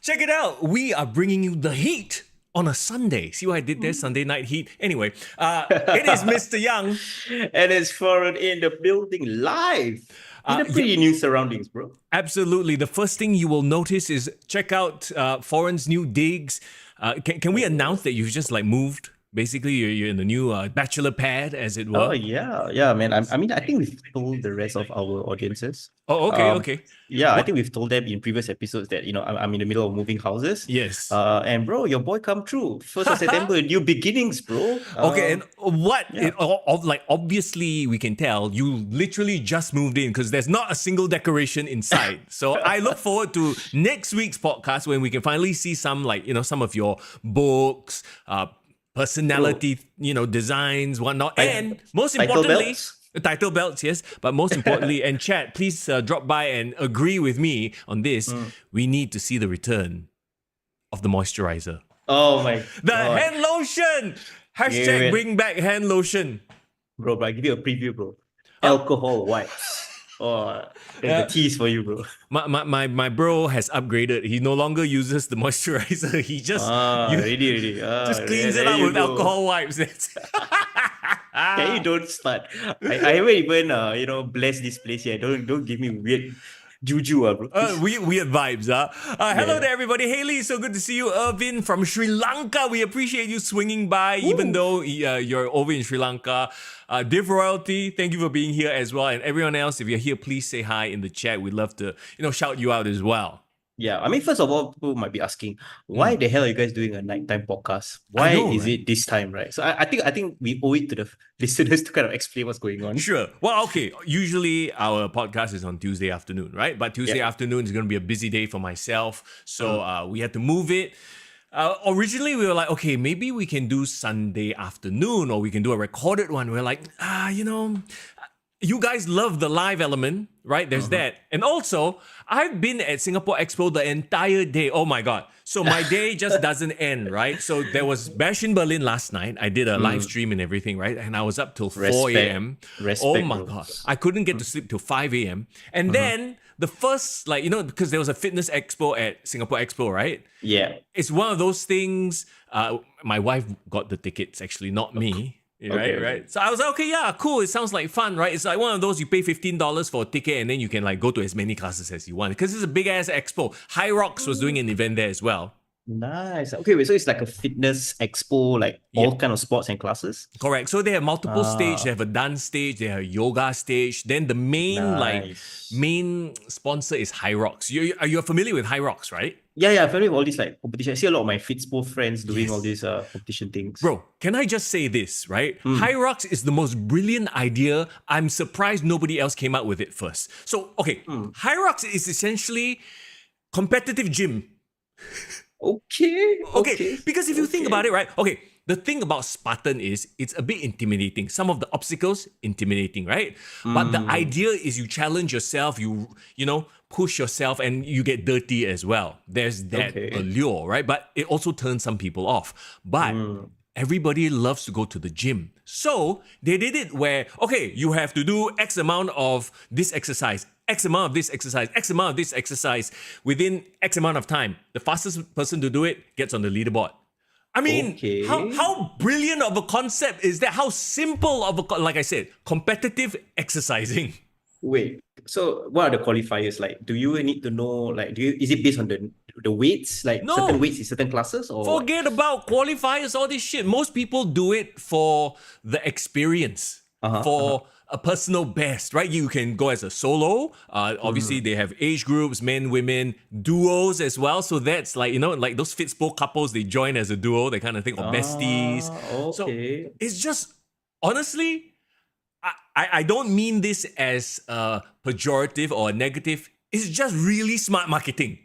Check it out. We are bringing you the heat on a Sunday. See what I did there? Sunday night heat. Anyway, it is Mr. Young. And it's foreign in the building live in a pretty new surroundings, bro. Absolutely. The first thing you will notice is check out Foreign's new digs. Can we announce that you've just like moved? Basically, you're in the new bachelor pad, as it were. Oh yeah, man. I mean, I think we've told the rest of our audiences. Oh, okay. Yeah, I think we've told them in previous episodes that I'm in the middle of moving houses. Yes. And bro, your boy come true. 1st of September, new beginnings, bro. Okay, and obviously we can tell you literally just moved in because there's not a single decoration inside. So I look forward to next week's podcast when we can finally see some some of your books, personality, designs, whatnot, and most importantly, title belts, yes. But most importantly, and chat, please drop by and agree with me on this. We need to see the return of the moisturizer. Oh my The God. hand lotion! Hashtag bring back hand lotion. Bro, I give you a preview, bro. Alcohol wipes. Oh, the tease for you, bro. My bro has upgraded. He no longer uses the moisturizer. He just just cleans it out with alcohol wipes. Can you don't start? I haven't even blessed this place yet. Don't give me weird juju, bro. Weird vibes, hello there, everybody. Haley, so good to see you. Irvin from Sri Lanka. We appreciate you swinging by, even though you're over in Sri Lanka. Div Royalty, thank you for being here as well. And everyone else, if you're here, please say hi in the chat. We'd love to, shout you out as well. Yeah, I mean, first of all, people might be asking, why the hell are you guys doing a nighttime podcast? Why is it this time, right? So I think we owe it to the listeners to kind of explain what's going on. Sure. Well, okay. Usually our podcast is on Tuesday afternoon, right? But Tuesday afternoon is going to be a busy day for myself. So we had to move it. Originally, we were like, okay, maybe we can do Sunday afternoon or we can do a recorded one. We're like, you guys love the live element, right? There's that. And also, I've been at Singapore Expo the entire day. Oh my God. So my day just doesn't end, right? So there was Bash in Berlin last night. I did a live stream and everything, right? And I was up till 4 a.m. Oh my God. I couldn't get to sleep till 5 a.m. And then the first, because there was a fitness expo at Singapore Expo, right? Yeah. It's one of those things. My wife got the tickets, actually, not me. Right. So I was like, okay, yeah, cool. It sounds like fun, right? It's like one of those you pay $15 for a ticket and then you can go to as many classes as you want because it's a big ass expo. Hyrox was doing an event there as well. Nice. Okay, wait, so it's like a fitness expo, all kind of sports and classes? Correct. So they have multiple stages. They have a dance stage, they have a yoga stage. Then the main main sponsor is Hyrox. You're familiar with Hyrox, right? Yeah, I'm familiar with all these competition. I see a lot of my Fitspo friends doing all these competition things. Bro, can I just say this, right? Hyrox is the most brilliant idea. I'm surprised nobody else came up with it first. So, okay, Hyrox is essentially competitive gym. Okay. Because if you think about it, right? Okay, the thing about Spartan is it's a bit intimidating. Some of the obstacles, intimidating, right? But the idea is you challenge yourself, you push yourself and you get dirty as well. There's that allure, right? But it also turns some people off. But everybody loves to go to the gym. So they did it where, okay, you have to do X amount of this exercise, X amount of this exercise, X amount of this exercise within X amount of time. The fastest person to do it gets on the leaderboard. I mean, how brilliant of a concept is that? How simple of like I said, competitive exercising. Wait, so what are the qualifiers like? Do you need to know is it based on the weights, No. certain weights in certain classes, or forget about qualifiers, all this shit. Most people do it for the experience, for a personal best, right? You can go as a solo. Obviously, they have age groups, men, women, duos as well. So that's like those Fitspo couples, they join as a duo, that kind of thing, or besties. Okay. So it's just, honestly, I don't mean this as a pejorative or a negative. It's just really smart marketing.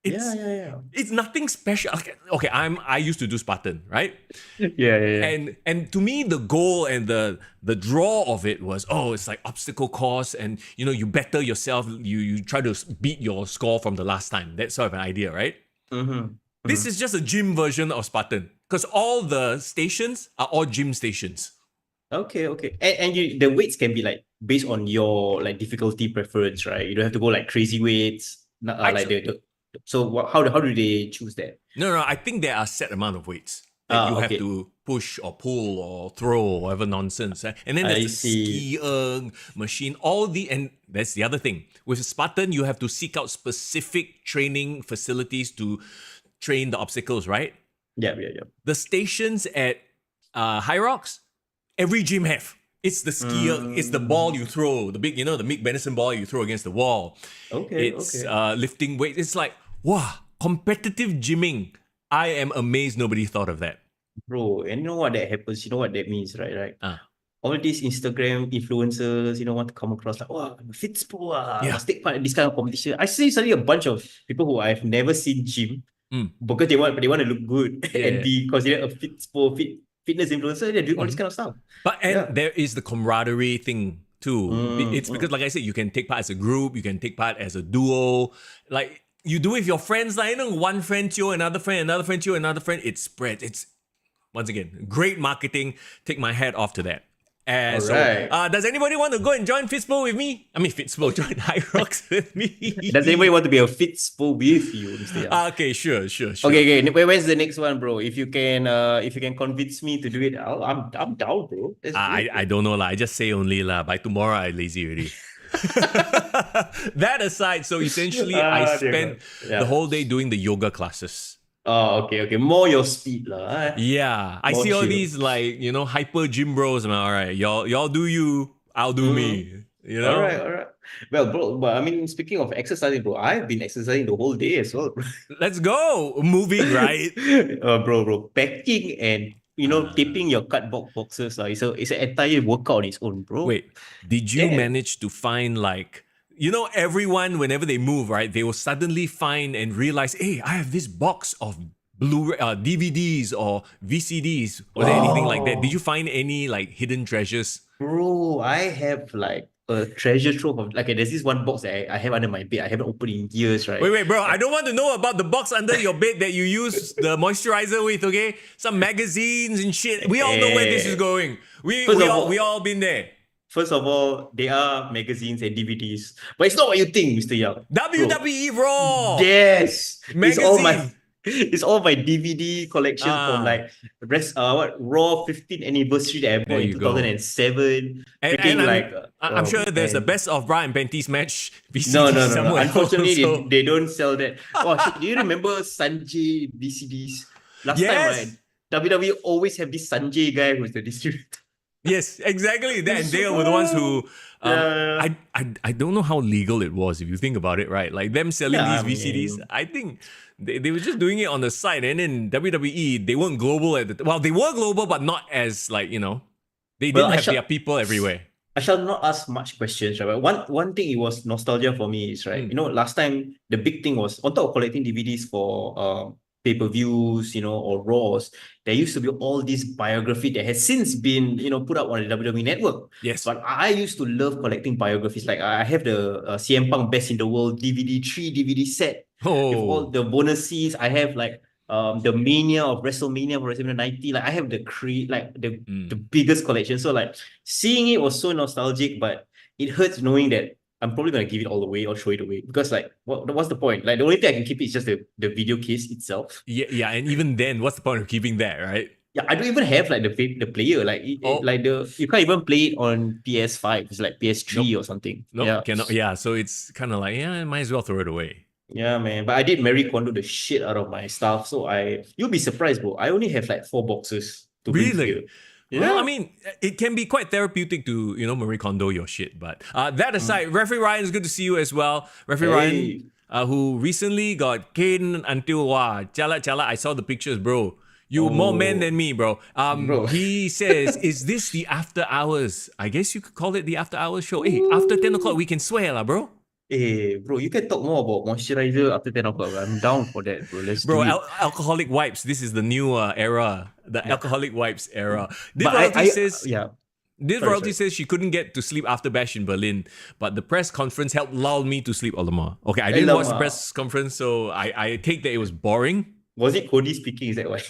It's nothing special. Okay, I used to do Spartan, right? Yeah. And to me, the goal and the draw of it was, it's like obstacle course, and you better yourself. You try to beat your score from the last time. That sort of an idea, right? This is just a gym version of Spartan because all the stations are all gym stations. Okay. And the weights can be based on your difficulty preference, right? You don't have to go crazy weights. How do they choose that? No, I think there are set amount of weights that you have Okay. to push or pull or throw or whatever nonsense. And then there's I the see. skier machine, and that's the other thing. With Spartan, you have to seek out specific training facilities to train the obstacles, right? Yeah. The stations at Hyrox, every gym have. It's the skier, it's the ball you throw, the big, the Mick Benison ball you throw against the wall. Okay. It's lifting weights. It's like, wow, competitive gymming. I am amazed nobody thought of that. Bro, and you know what that happens? You know what that means, right? Right. Ah. All these Instagram influencers, want to come across like, wow, I'm a fit sport, Yeah. must take part in this kind of competition. I see suddenly a bunch of people who I've never seen gym because they want to look good and be considered a fit sport, fitness influencer. They're doing all this kind of stuff. But there is the camaraderie thing too. It's because, like I said, you can take part as a group, you can take part as a duo. Like you do with your friends, like one friend to another friend to another friend. It spreads. It's once again great marketing. Take my hat off to that. Alright. Does anybody want to go and join Fitspo with me? I mean, Fitspo, join Hyrox with me. Does anybody want to be a fit sport with you, Mr. Yang? Okay, sure. Okay. Where's the next one, bro? If you can convince me to do it, I'm down, bro. I don't know lah. I just say only lah. By tomorrow, I lazy already. That aside, so essentially, I spent the whole day doing the yoga classes. Oh, okay. More your speed lah. Yeah, I see all these hyper gym bros. I'm like, all right, y'all do you, I'll do me. All right. Well, bro, but I mean, speaking of exercising, bro, I've been exercising the whole day as well. Let's go, moving, right? Bro, packing and taping your cardboard boxes. It's an entire workout on its own, bro. Wait, did you manage to find everyone, whenever they move, right, they will suddenly find and realize, hey, I have this box of Blu-ray, DVDs or VCDs. Was there anything like that? Did you find any hidden treasures? Bro, I have a treasure trove of there's this one box that I have under my bed. I haven't opened in years, right? Wait, bro. I don't want to know about the box under your bed that you use the moisturizer with, okay? Some magazines and shit. We all know where this is going. We all been there. First of all, they are magazines and DVDs, but it's not what you think, Mr. Yang. WWE Raw. Yes, magazine. It's all my DVD collection from Raw 15th anniversary that I bought in 2007. I'm sure there's the best of Bra and Panties match VCD No. somewhere. Unfortunately, they don't sell that. Oh, shit, do you remember Sanjay VCDs? Last time, right? WWE always have this Sanjay guy who's the distributor. Yes, exactly. And they were the ones who I don't know how legal it was if you think about it, right? Like them selling these VCDs. I think they were just doing it on the side, and then WWE, they weren't global they were global, but not as they didn't have their people everywhere. I shall not ask much questions, right? One thing it was nostalgia for me is last time the big thing was on top of collecting DVDs for pay-per-views, or Raws, there used to be all this biography that has since been, put up on the WWE Network. Yes. But I used to love collecting biographies. Like I have the CM Punk Best in the World 3 DVD set. With all the bonuses. I have the Mania of WrestleMania for WrestleMania 90. I have the biggest collection. So seeing it was so nostalgic, but it hurts knowing that I'm probably gonna give it all away or throw it away because what's the point? The only thing I can keep is just the video case itself. Yeah, and even then, what's the point of keeping that, right? Yeah, I don't even have the player. You can't even play it on PS5. It's like PS3 or something. Cannot. Yeah, so it's kind of I might as well throw it away. Yeah, man. But I did Marie Kondo the shit out of my stuff. So you'll be surprised, bro. I only have 4 boxes to bring here. Yeah. Well, I mean, it can be quite therapeutic to, Marie Kondo your shit. But that aside, Referee Ryan, is good to see you as well. Referee Ryan, who recently got caned until, chala. I saw the pictures, bro. You more man than me, bro. He says, is this the after hours? I guess you could call it the after hours show. Hey, after 10 o'clock, we can swear, lah, bro. Hey, bro, you can talk more about moisturizer after 10 o'clock. I'm down for that, bro. Let's do it. Alcoholic wipes. This is the new era. The alcoholic wipes era. This royalty says she couldn't get to sleep after Bash in Berlin, but the press conference helped lull me to sleep, Alamar. Okay, I didn't watch the press conference, so I take that it was boring. Was it Cody speaking? Is that why?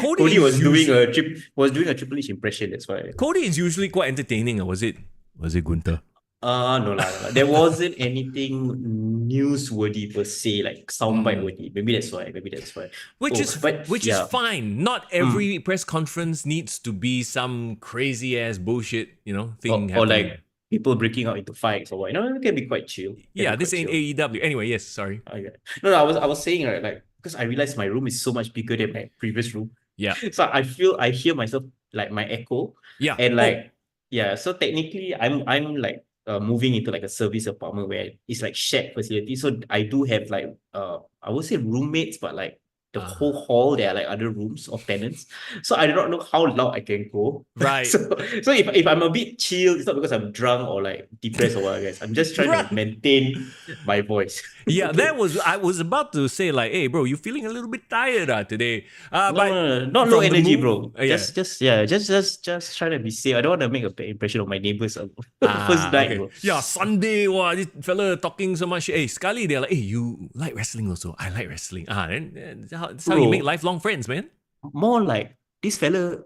Cody was doing a Triple H impression, that's why. Cody is usually quite entertaining, or was it Gunther? No lah, no lah. There wasn't anything newsworthy per se, like soundbite worthy. Maybe that's why. Maybe that's why. Which Oh, is but which is yeah. fine. Not Mm. every press conference needs to be some crazy ass bullshit, thing Or happening. like people breaking out into fights or what. It can be quite chill. Can be Yeah, this quite ain't chill. AEW. Anyway, yes, sorry. Okay. No, no, I was saying right, like because I realized my room is so much bigger than my previous room. Yeah. So I hear myself like my echo. Yeah. And Oh, like yeah, so technically I'm like moving into like a service apartment where it's like shared facility. So I do have like I would say roommates, but like the uh, whole hall there are like other rooms of tenants. So I do not know how loud I can go. right. So if I'm a bit chill, it's not because I'm drunk or like depressed or what, guys. I'm just trying to Right. maintain my voice. Yeah, Okay. I was about to say like, hey bro, you feeling a little bit tired today. No, But no, no, not low from the energy, move, bro. yeah. Just trying to be safe. I don't want to make a bad impression of my neighbors. First Ah, night, okay. bro. Yeah, Sunday, wow, this fella talking so much. Hey, sekali they're like, hey, you like wrestling also? I like wrestling. Then that's how you make Bro, lifelong friends, man. more like this fella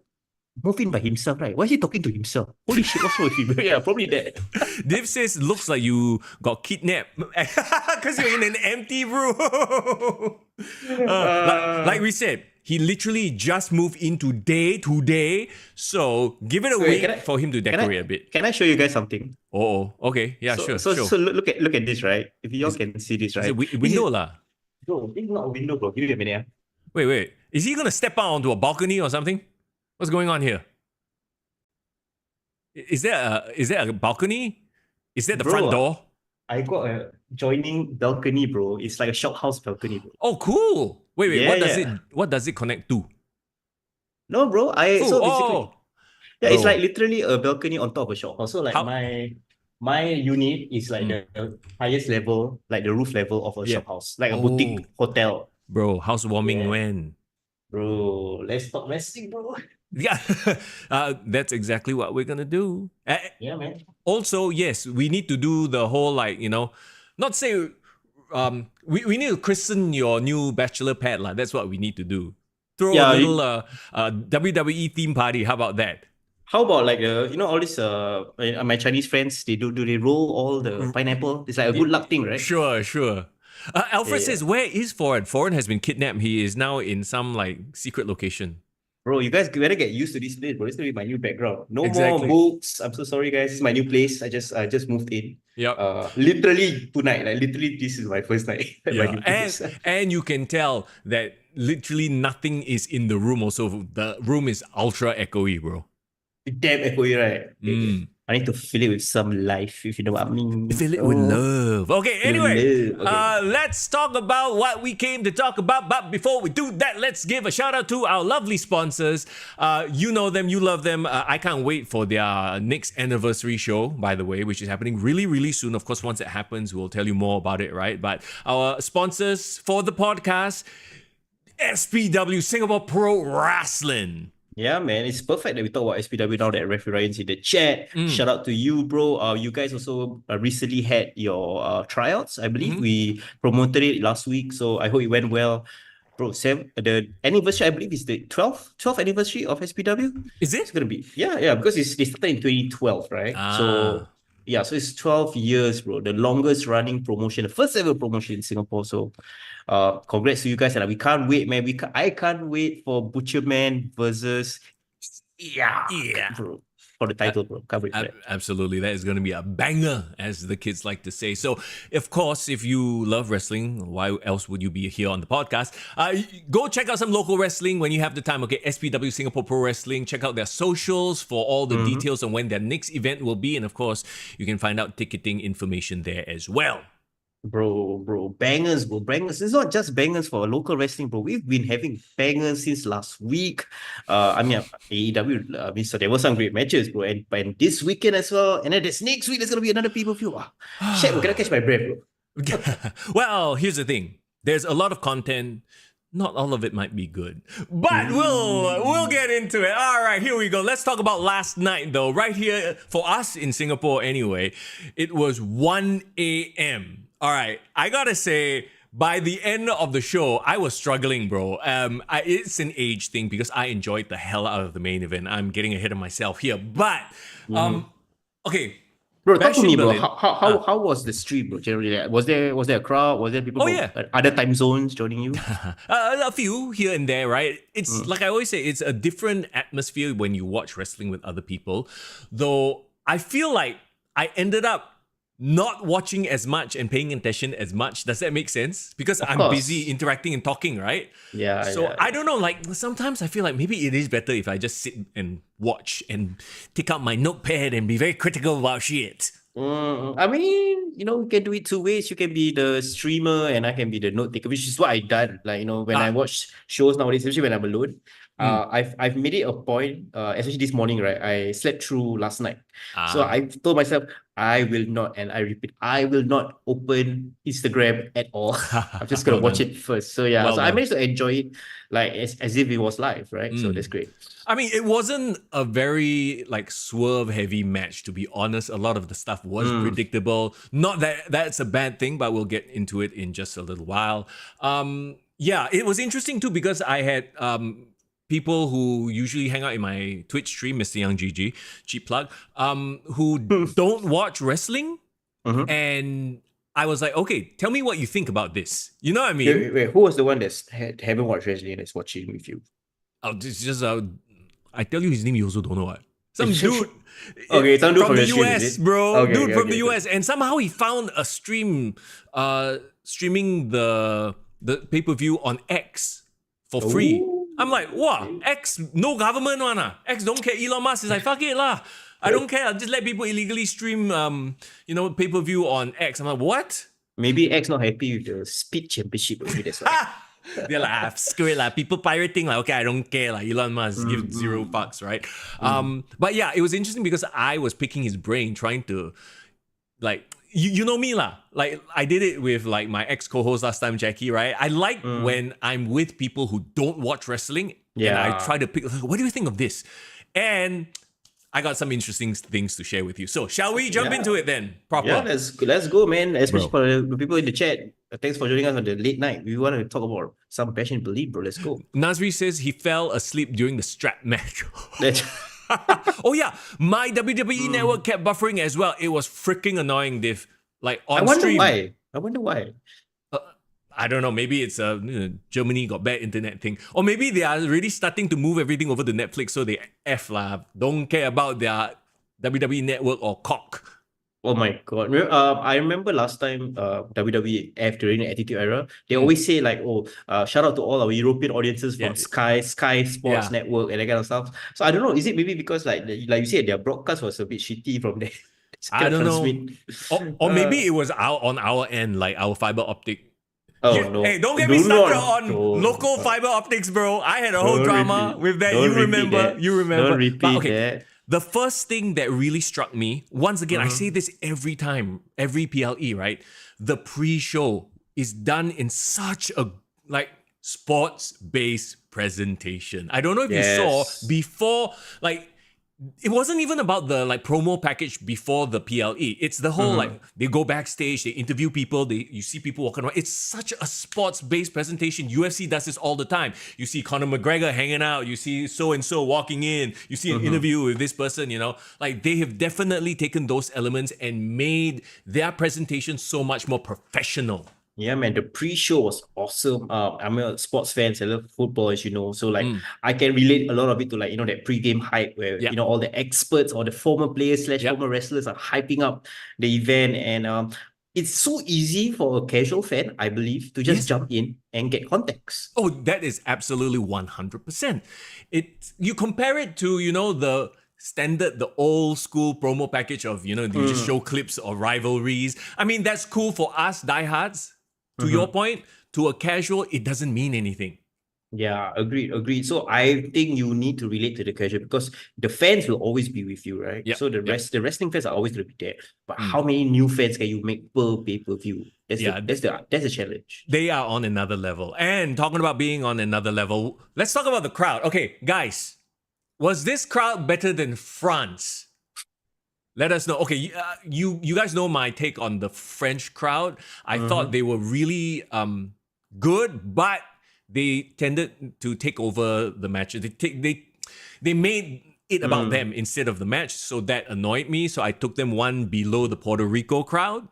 moving by himself, right? Why is he talking to himself? Holy shit, what's wrong with him? Yeah, probably that. Div says looks like you got kidnapped because you're in an empty room. Like Uh, we said, he literally just moved in today. So give it a wait, can week I for him to can I decorate a bit. can I show you guys something? Oh, okay. Yeah, So sure, so sure. so look at this, right? If y'all Is, can see this, is it right? This window is lah? bro, this is not a window, bro. Give me a minute. Wait. Is he gonna step out onto a balcony or something? What's going on here? Is there a balcony? Is that the front Bro, door? I got a joining balcony, bro. It's like a shophouse balcony, bro. Oh, cool. Wait. Yeah, yeah. What does it connect to? No, bro. I Oh, so basically, yeah, it's like bro. literally a balcony on top of a shophouse. So like How? my unit is like Mm, the highest level, like the roof level of a yeah. shophouse, like a boutique Oh, hotel. bro. Housewarming Yeah, when? bro. Let's talk wrestling, bro. Yeah. That's exactly what we're gonna do. Yeah, man. Also, yes, we need to do the whole not say we need to christen your new bachelor pad lah. That's what we need to do. Throw a Yeah. little WWE theme party. How about that? How about like all these my Chinese friends, do they roll all the pineapple? It's like a good luck thing, right? Sure. Yeah, Alfred yeah. says, "Where is Foreign? Foreign has been kidnapped. He is now in some secret location." Bro, you guys better get used to this place, bro. This will be my new background. No more Exactly. books. I'm so sorry, guys. It's my new place. I just moved in. Yep. Literally tonight. Like literally, this is my first night at my Yeah, new and place. and you can tell that literally nothing is in the room. Also, the room is ultra echoey, bro. Damn echoey, right? Mm. I need to fill it with some life, if you know what I mean. Fill it with Oh, love. Okay, fill it anyway, with love. Okay. let's talk about what we came to talk about. But before we do that, let's give a shout out to our lovely sponsors. You know them, you love them. I can't wait for their next anniversary show, by the way, which is happening really, really soon. Of course, once it happens, we'll tell you more about it, right? But our sponsors for the podcast, SPW, Singapore Pro Wrestling. Yeah, man, it's perfect that we talk about SPW now that Referee Ryan's in the chat. Shout out to you, bro. You guys also recently had your tryouts. I believe we promoted it last week, so I hope it went well. Bro, the anniversary, I believe, is the 12th anniversary of SPW. Is It's it? gonna be, yeah, because they started in 2012, right? So Ah. yeah, so it's 12 years, bro. The longest running promotion, the first ever promotion in Singapore. So congrats to you guys. And we can't wait, man. I can't wait for Butcherman versus Yeah. bro, for the title, bro. Can't wait for that. Absolutely. That is going to be a banger, as the kids like to say. So, of course, if you love wrestling, why else would you be here on the podcast? Go check out some local wrestling when you have the time. Okay, SPW Singapore Pro Wrestling. Check out their socials for all the details on when their next event will be. And, of course, you can find out ticketing information there as well. Bro, bangers, bro, bangers. It's not just bangers for local wrestling, bro. We've been having bangers since last week. AEW, so there were some great matches, bro. And this weekend as well. And then this next week, there's gonna be another pay-per-view. Shit, we're gonna catch my breath, bro. Well, here's the thing. There's a lot of content. Not all of it might be good, but we'll get into it. All right, here we go. Let's talk about last night, though. Right here for us in Singapore, anyway, it was 1 a.m. All right, I gotta say, by the end of the show, I was struggling, bro. It's an age thing because I enjoyed the hell out of the main event. I'm getting ahead of myself here, but okay. Bro, talk Bash to in me, bro. Berlin. How was the stream, bro? Generally, like, was there a crowd? Was there people Oh from yeah. other time zones joining you? A few here and there, right? It's Mm. like I always say, it's a different atmosphere when you watch wrestling with other people. Though I feel like I ended up not watching as much and paying attention as much. Does that make sense? Because Of I'm busy course. interacting and talking, right? Yeah, So yeah, I yeah. don't know, like sometimes I feel like maybe it is better if I just sit and watch and take out my notepad and be very critical about shit. I mean, you can do it two ways. You can be the streamer and I can be the note taker, which is what I done. Like, when I Ah, watch shows nowadays, especially when I'm alone, mm, I've made it a point, especially this morning, right? I slept through last night. So ah, I told myself, I will not, and I repeat, I will not open Instagram at all. I'm just gonna well watch done. it first. So yeah, Well so I done. managed to enjoy it like as if it was live, right? So that's Mm. great. I mean, it wasn't a very like swerve heavy match, to be honest. A lot of the stuff was Mm. predictable. Not that that's a bad thing, but we'll get into it in just a little while. Yeah, it was interesting too because I had people who usually hang out in my Twitch stream, Mr. Young GG, cheap plug, who don't watch wrestling, Mhm. and I was like, okay, tell me what you think about this. You know what I Wait, mean? wait, wait, who was the one haven't watched wrestling and is watching with you? Oh, this is just I tell you his name, you also don't know what. Some dude Okay, some dude from from the your stream, is US, it? bro. Okay, Dude okay, from okay, the okay. US. And somehow he found a stream streaming the pay-per-view on X for free. Oh, I'm like, wow, okay. X no government one. X don't care. Elon Musk is like, fuck it lah. I don't care. I'll just let people illegally stream pay-per-view on X. I'm like, what? Maybe X not happy with the speed championship. Maybe that's why. They're like, screw it, like people pirating, like, okay, I don't care, like Elon Musk give zero Mm, fucks, right? mm, But yeah, it was interesting because I was picking his brain, trying to like you know me lah. Like I did it with like my ex co-host last time, Jackie, right? I like mm. when I'm with people who don't watch wrestling and I try Yeah. to pick, what do you think of this? And I got some interesting things to share with you. So shall we jump Yeah. into it then? Yeah, Proper. let's go, man. Especially Bro. for the people in the chat. Thanks for joining us on the late night. We want to talk about some passion belief, bro. Let's go. Nasri says he fell asleep during the strap match. Let's Oh yeah, my WWE Mm. network kept buffering as well. It was freaking annoying, Div. Like I on wonder stream. why. I wonder why. I don't know. Maybe it's Germany got bad internet thing, or maybe they are really starting to move everything over to Netflix, so they f lah. Don't care about their WWE network or cock. Oh my God. I remember last time WWF during the Attitude Era, they Mm, always say like, oh, shout out to all our European audiences yeah, from Sky Sports yeah. Network and that kind of stuff. So I don't know, is it maybe because like you said, their broadcast was a bit shitty from there? It's I cannot don't know. transmit. Or maybe it was on our end, like our fiber optic. Oh Hey, no. don't get me Do started not on local fiber optics, bro. I had a whole don't drama repeat. with that. Don't You repeat remember? that. You Don't remember? But repeat okay, that. the first thing that really struck me, once again, I Mhm. say this every time, every PLE, right? The pre-show is done in such a like sports-based presentation. I don't know if you saw Yes. before, like it wasn't even about the like promo package before the PLE. It's the whole Mhm. like they go backstage, they interview people, you see people walking around. It's such a sports-based presentation. UFC does this all the time. You see Conor McGregor hanging out, you see so and so walking in, you see an interview with this person, Like they have definitely taken those elements and made their presentation so much more professional. Yeah, man, the pre-show was awesome. I'm a sports fan, I love football, as you know. So like Mm. I can relate a lot of it to like, that pre-game hype where, Yeah. all the experts or the former players / Yep. former wrestlers are hyping up the event. And it's so easy for a casual fan, I believe, to just Yes. jump in and get context. Oh, that is absolutely 100%. You compare it to, the standard, the old school promo package of, you just show clips or rivalries. I mean, that's cool for us diehards. To your point, to a casual, it doesn't mean anything. Yeah, agreed. So I think you need to relate to the casual because the fans will always be with you, right? Yep, So the yep. wrestling fans are always going to be there. But Mm. how many new fans can you make per pay-per-view? That's Yeah, the challenge. They are on another level. And talking about being on another level, let's talk about the crowd. Okay, guys, was this crowd better than France? Let us know. Okay, you guys know my take on the French crowd. I thought they were really good, but they tended to take over the matches. They made it about them instead of the match. So that annoyed me. So I took them one below the Puerto Rico crowd.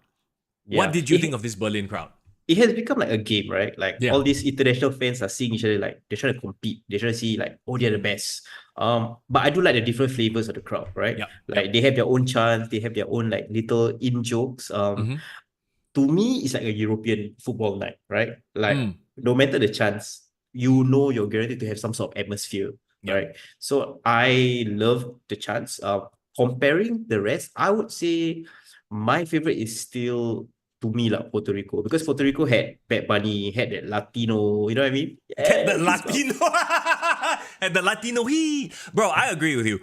What did you think of this Berlin crowd? It has become like a game, right? Like all these international fans are seeing each other, like they're trying to compete. They're trying to see like, oh, they're the best. But I do like the different flavors of the crowd, right? Like they have their own chants, they have their own like little in jokes. To me, it's like a European football night, right? Like no matter the chance, you know you're guaranteed to have some sort of atmosphere, right? So I love the chance. Comparing the rest, I would say my favorite is still to me like Puerto Rico, because Puerto Rico had Bad Bunny, had that Latino, you know what I mean? Had the Latino, had the Latino. Bro, I agree with you.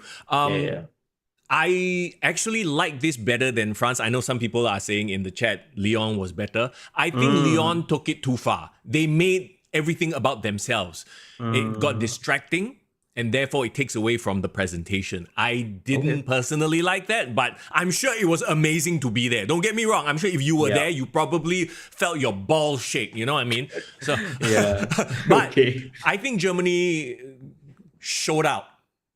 I actually like this better than France. I know some people are saying in the chat Lyon was better. I think Lyon took it too far. They made everything about themselves. It got distracting, and therefore it takes away from the presentation. I didn't personally like that, but I'm sure it was amazing to be there. Don't get me wrong. I'm sure if you were there, you probably felt your balls shake. You know what I mean? So, but I think Germany showed out.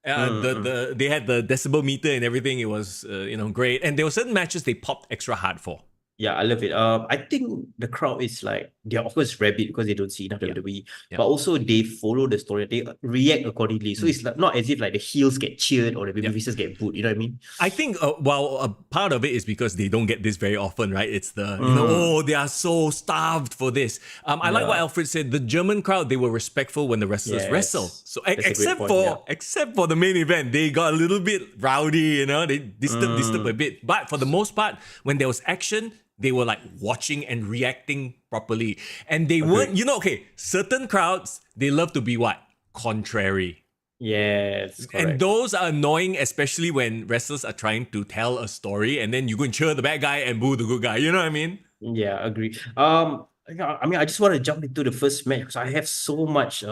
They had the decibel meter and everything. It was great. And there were certain matches they popped extra hard for. Yeah, I love it. I think the crowd is like, they're of course rabid because they don't see enough WWE, but also they follow the story, they react accordingly. So it's like, not as if like the heels get cheered or the babyfaces get booed, you know what I mean? I think, a part of it is because they don't get this very often, right? It's the, they are so starved for this. I like what Alfred said, the German crowd, they were respectful when the wrestlers wrestle. So except for the main event, they got a little bit rowdy, they disturb a bit. But for the most part, when there was action, they were like watching and reacting properly. And they weren't, certain crowds, they love to be what? Contrary. Yes, correct. And those are annoying, especially when wrestlers are trying to tell a story and then you go and cheer the bad guy and boo the good guy. You know what I mean? Yeah, agree. I just want to jump into the first match because I have so much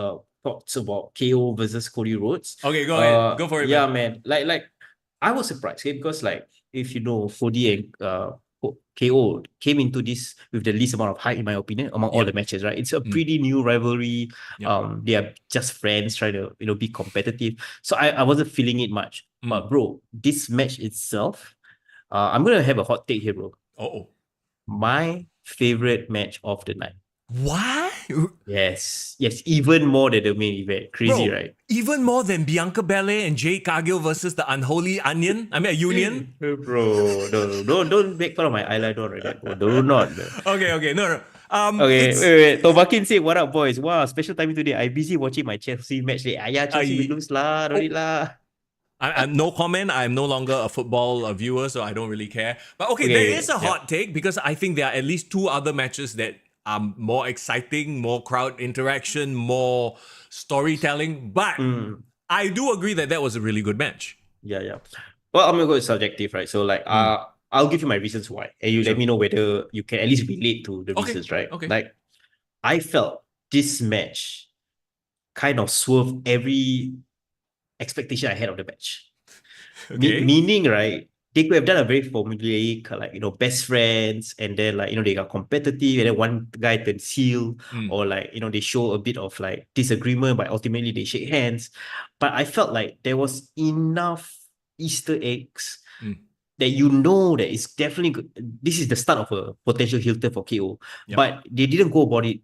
thoughts about KO versus Cody Rhodes. Okay, go ahead. Go for it. Yeah, man. Like I was surprised, because like, if you know, Cody and KO came into this with the least amount of hype, in my opinion, among all the matches, right? It's a pretty new rivalry. They are just friends trying to be competitive. So I wasn't feeling it much. But bro, this match itself, I'm gonna have a hot take here, bro. My favorite match of the night. What? Yes, even more than the main event. Crazy, right? Even more than Bianca Belair and Jade Cargill versus the Unholy Onion? I mean, a union? Bro, no, don't make fun of my eyeliner like that, bro. Do not. Okay, no. Wait. Tobakin say, what up, boys? Wow, special timing today. I'm busy watching my Chelsea match. Chelsea will lose lah. Don't need lah. I'm no comment. I'm no longer a football viewer, so I don't really care. But there is a hot take because I think there are at least two other matches that are more exciting, more crowd interaction, more storytelling. But I do agree that was a really good match. Yeah. Well, I'm gonna go subjective, right? So like, I'll give you my reasons why, and you let me know whether you can at least relate to the reasons, right? Okay. Like, I felt this match kind of swerved every expectation I had of the match. Meaning, right? They could have done a very formulaic, like, best friends, and then like, they got competitive, and then one guy turns heel, or like, they show a bit of like disagreement, but ultimately they shake hands. But I felt like there was enough Easter eggs that that it's definitely good. This is the start of a potential heel turn for KO, but they didn't go about it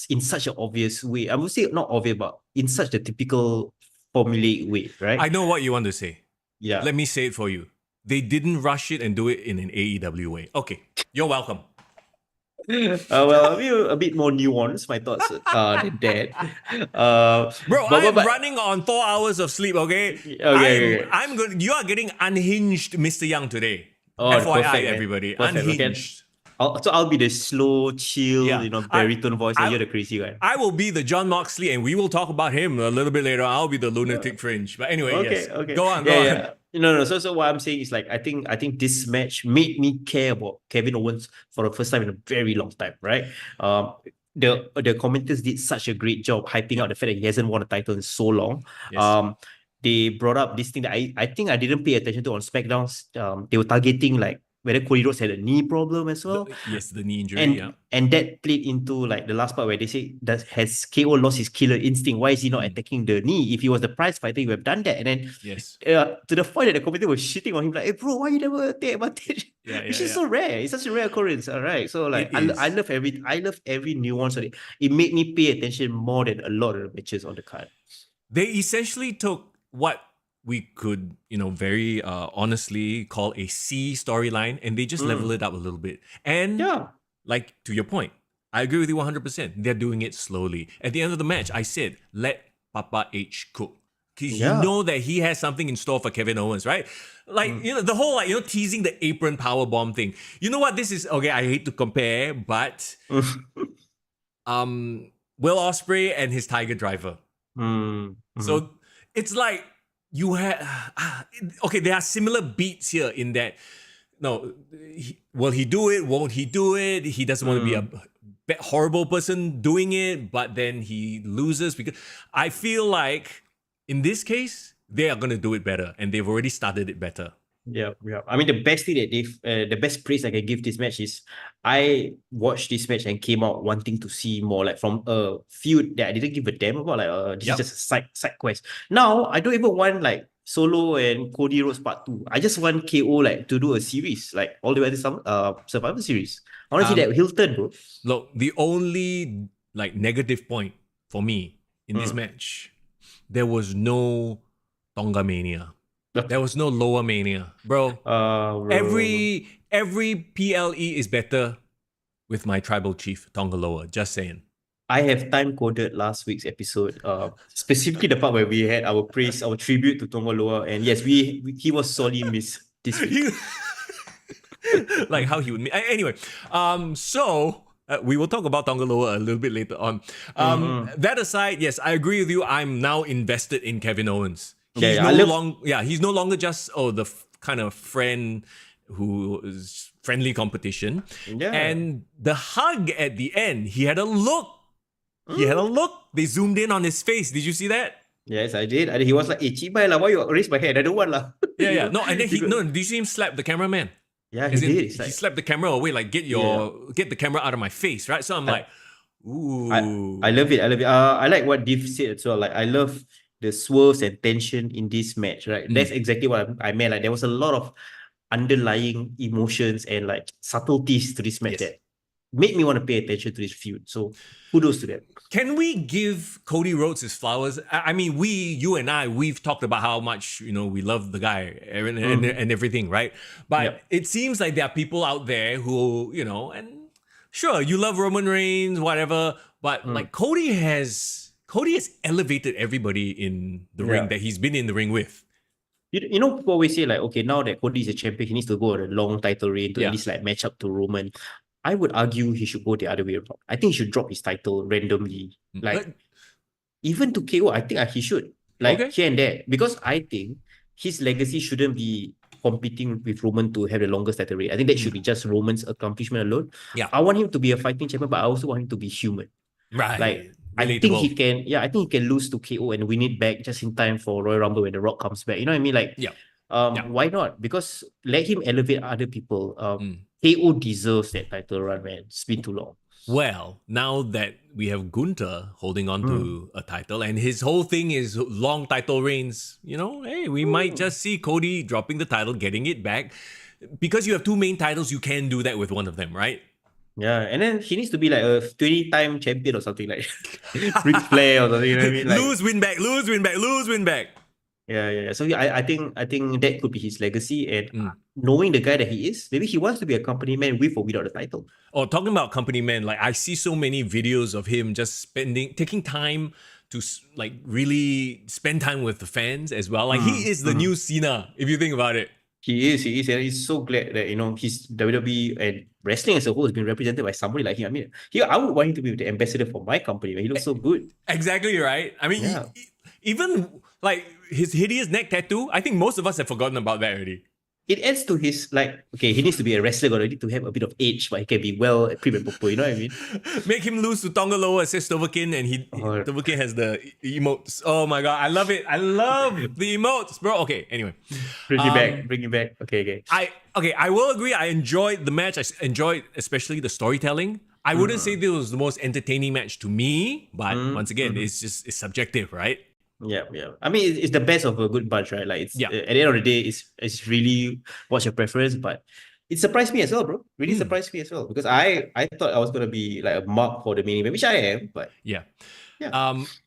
in such an obvious way. I would say not obvious, but in such a typical formulaic way, right? I know what you want to say. Yeah. Let me say it for you. They didn't rush it and do it in an AEW way. Okay, you're welcome. Well, a bit more nuanced, my thoughts than that. Bro, I'm running on 4 hours of sleep, okay? I'm good. You are getting unhinged, Mr. Young, today. FYI, perfect, everybody. Perfect. Unhinged. So I'll be the slow, chill, baritone voice, and you're the crazy guy. I will be the John Moxley, and we will talk about him a little bit later. I'll be the lunatic fringe. But anyway, yes. Go on. No. So what I'm saying is like, I think this match made me care about Kevin Owens for the first time in a very long time, right? The commentators did such a great job hyping out the fact that he hasn't won a title in so long. Yes. They brought up this thing that I think I didn't pay attention to on SmackDown. They were targeting like whether Cody Rhodes had a knee problem as well. Yes, the knee injury. And Yeah. and that played into like the last part where they say, has KO lost his killer instinct? Why is he not attacking the knee? If he was the prize fighter, he would have done that. And then Yes. to the point that the commentator was shitting on him, like, hey bro, why you never take advantage? Yeah, Which is so rare. It's such a rare occurrence. All right. So like I love every nuance of it. It made me pay attention more than a lot of the matches on the card. They essentially took what we could, very honestly call a C storyline, and they just level it up a little bit. And like, to your point, I agree with you 100%. They're doing it slowly. At the end of the match, I said, let Papa H cook. Because you know that he has something in store for Kevin Owens, right? Like, the whole, teasing the apron powerbomb thing. You know what this is? Okay, I hate to compare, but Will Ospreay and his Tiger Driver. So it's like you had... okay, there are similar beats here in that, will he do it? Won't he do it? He doesn't want to be a horrible person doing it, but then he loses. Because I feel like in this case, they are going to do it better, and they've already started it better. Yeah. I mean, the best thing that the best praise I can give this match is I watched this match and came out wanting to see more, like from a feud that I didn't give a damn about. Like, this is just a side quest. Now I don't even want like Solo and Cody Rhodes Part 2. I just want KO like to do a series, like all the way to some Survivor Series. I want to see that Hilton, bro. Look, the only like negative point for me in this match, there was no Tonga Mania. There was no Lower Mania, bro. Every PLE is better with my tribal chief Tonga Loa. Just saying. I have time coded last week's episode, specifically the part where we had our praise, our tribute to Tonga Loa, and yes, he was sorely missed this week. Like how he would miss. Anyway, so we will talk about Tonga Loa a little bit later on. That aside, yes, I agree with you. I'm now invested in Kevin Owens. He's no longer just the kind of friend who is friendly competition. Yeah. And the hug at the end, he had a look. They zoomed in on his face. Did you see that? Yes, I did. He was like, "Hey, Chibai lah, why you raise my hand? I don't want lah." Yeah. No, and then did you see him slap the cameraman? Yeah, he did. He slapped the camera away, like get the camera out of my face, right? So I'm like, ooh. I love it. I like what Div said as well. Like, I love the swerves and tension in this match, right? That's exactly what I meant. Like, there was a lot of underlying emotions and like subtleties to this match that made me want to pay attention to this feud. So kudos to them. Can we give Cody Rhodes his flowers? I mean, you and I, we've talked about how much, we love the guy and everything, right? But it seems like there are people out there who, and sure, you love Roman Reigns, whatever, but like Cody has elevated everybody in the ring that he's been in the ring with. You know, people always say like, okay, now that Cody is a champion, he needs to go on a long title reign to at least like match up to Roman. I would argue he should go the other way around. I think he should drop his title randomly. Like, even to KO, I think he should. Like, here and there. Because I think his legacy shouldn't be competing with Roman to have the longest title reign. I think that should be just Roman's accomplishment alone. Yeah. I want him to be a fighting champion, but I also want him to be human. Right. Like, I think he can lose to KO and win it back just in time for Royal Rumble when The Rock comes back. You know what I mean? Like, why not? Because let him elevate other people. KO deserves that title run, man. It's been too long. Well, now that we have Gunther holding on to a title and his whole thing is long title reigns, hey, we might just see Cody dropping the title, getting it back. Because you have two main titles, you can do that with one of them, right? Yeah, and then he needs to be like a 20-time champion or something like Ric Flair or something. You know what I mean? Like, lose, win back. Yeah. So I think that could be his legacy, and knowing the guy that he is, maybe he wants to be a company man with or without the title. Oh, talking about company man, like I see so many videos of him just taking time to like really spend time with the fans as well. Like he is the new Cena, if you think about it. He is, and he's so glad that his WWE and wrestling as a whole has been represented by somebody like him. I mean, I would want him to be the ambassador for my company. He looks so good. Exactly right. I mean, even like his hideous neck tattoo. I think most of us have forgotten about that already. it adds to his like, okay, he needs to be a wrestler, got need to have a bit of age, but he can be well prim and proper, you know what I mean? Make him lose to Tongaloa, says Stoverkin, and Stoverkin has the emotes. Oh my god, I love it. I love the emotes, bro. Okay, anyway. Bring it back. Okay. I will agree. I enjoyed the match. I enjoyed especially the storytelling. I wouldn't say this was the most entertaining match to me, but once again, it's subjective, right? Yeah. I mean, it's the best of a good bunch, right? Like, it's at the end of the day, it's really what's your preference, but it surprised me as well, bro. Really surprised me as well, because I thought I was gonna be like a mark for the main event, which I am, but yeah.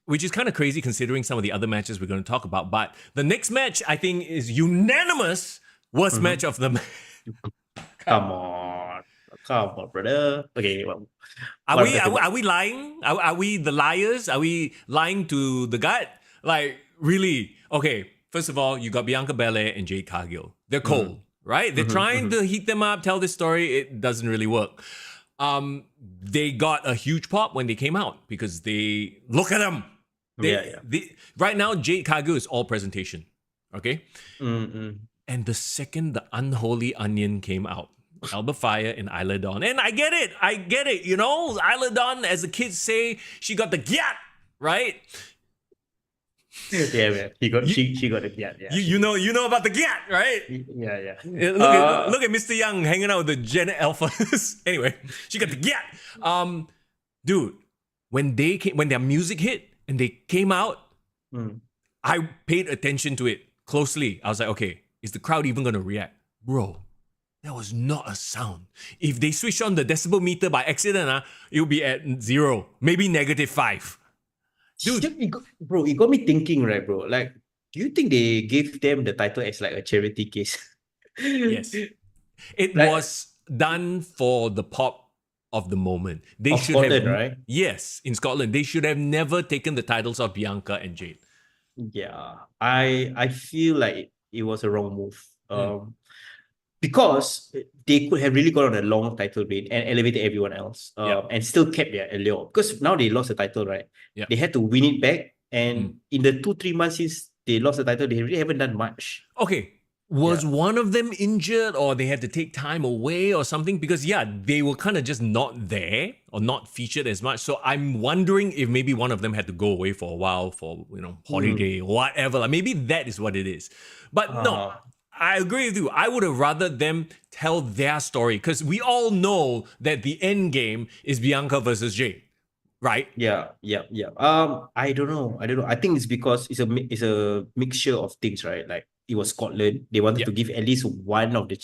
Which is kind of crazy considering some of the other matches we're going to talk about. But the next match, I think, is unanimous worst match of the. Come on, brother. Okay, well, are we lying? Are we the liars? Are we lying to the gut? Like, really? Okay, first of all, you got Bianca Belair and Jade Cargill. They're cold, right? They're trying to heat them up, tell this story. It doesn't really work. They got a huge pop when they came out because they look at them. Right now, Jade Cargill is all presentation. Okay? And the second the Unholy Onion came out, Alba Fire and Isla Dawn. And I get it, you know? Isla Dawn, as the kids say, she got the gyat, right? Yeah, man. She got the gyat. Yeah. You know about the gyat, right? Yeah. Look at Mr. Young hanging out with the Gen Alphas. Anyway, she got the gyat. Dude, when their music hit and they came out, I paid attention to it closely. I was like, okay, is the crowd even gonna react? Bro, there was not a sound. If they switch on the decibel meter by accident, it'll be at 0, maybe -5. Dude, it got me thinking, right, bro? Like, do you think they gave them the title as like a charity case? Yes. It was done for the pop of the moment. They should Scotland, right? Yes, in Scotland. They should have never taken the titles of Bianca and Jade. Yeah. I feel like it was a wrong move. Because they could have really gone on a long title reign and elevated everyone else, and still kept their allure. Because now they lost the title, right? Yeah. They had to win it back, and in the 2-3 months since they lost the title, they really haven't done much. Okay, was one of them injured, or they had to take time away or something? Because they were kind of just not there or not featured as much. So I'm wondering if maybe one of them had to go away for a while for holiday or whatever. Like maybe that is what it is. But no. I agree with you. I would have rather them tell their story, because we all know that the end game is Bianca versus Jade, right? Yeah. I don't know. I think it's because it's a mixture of things, right? Like, it was Scotland. They wanted to give at least one of the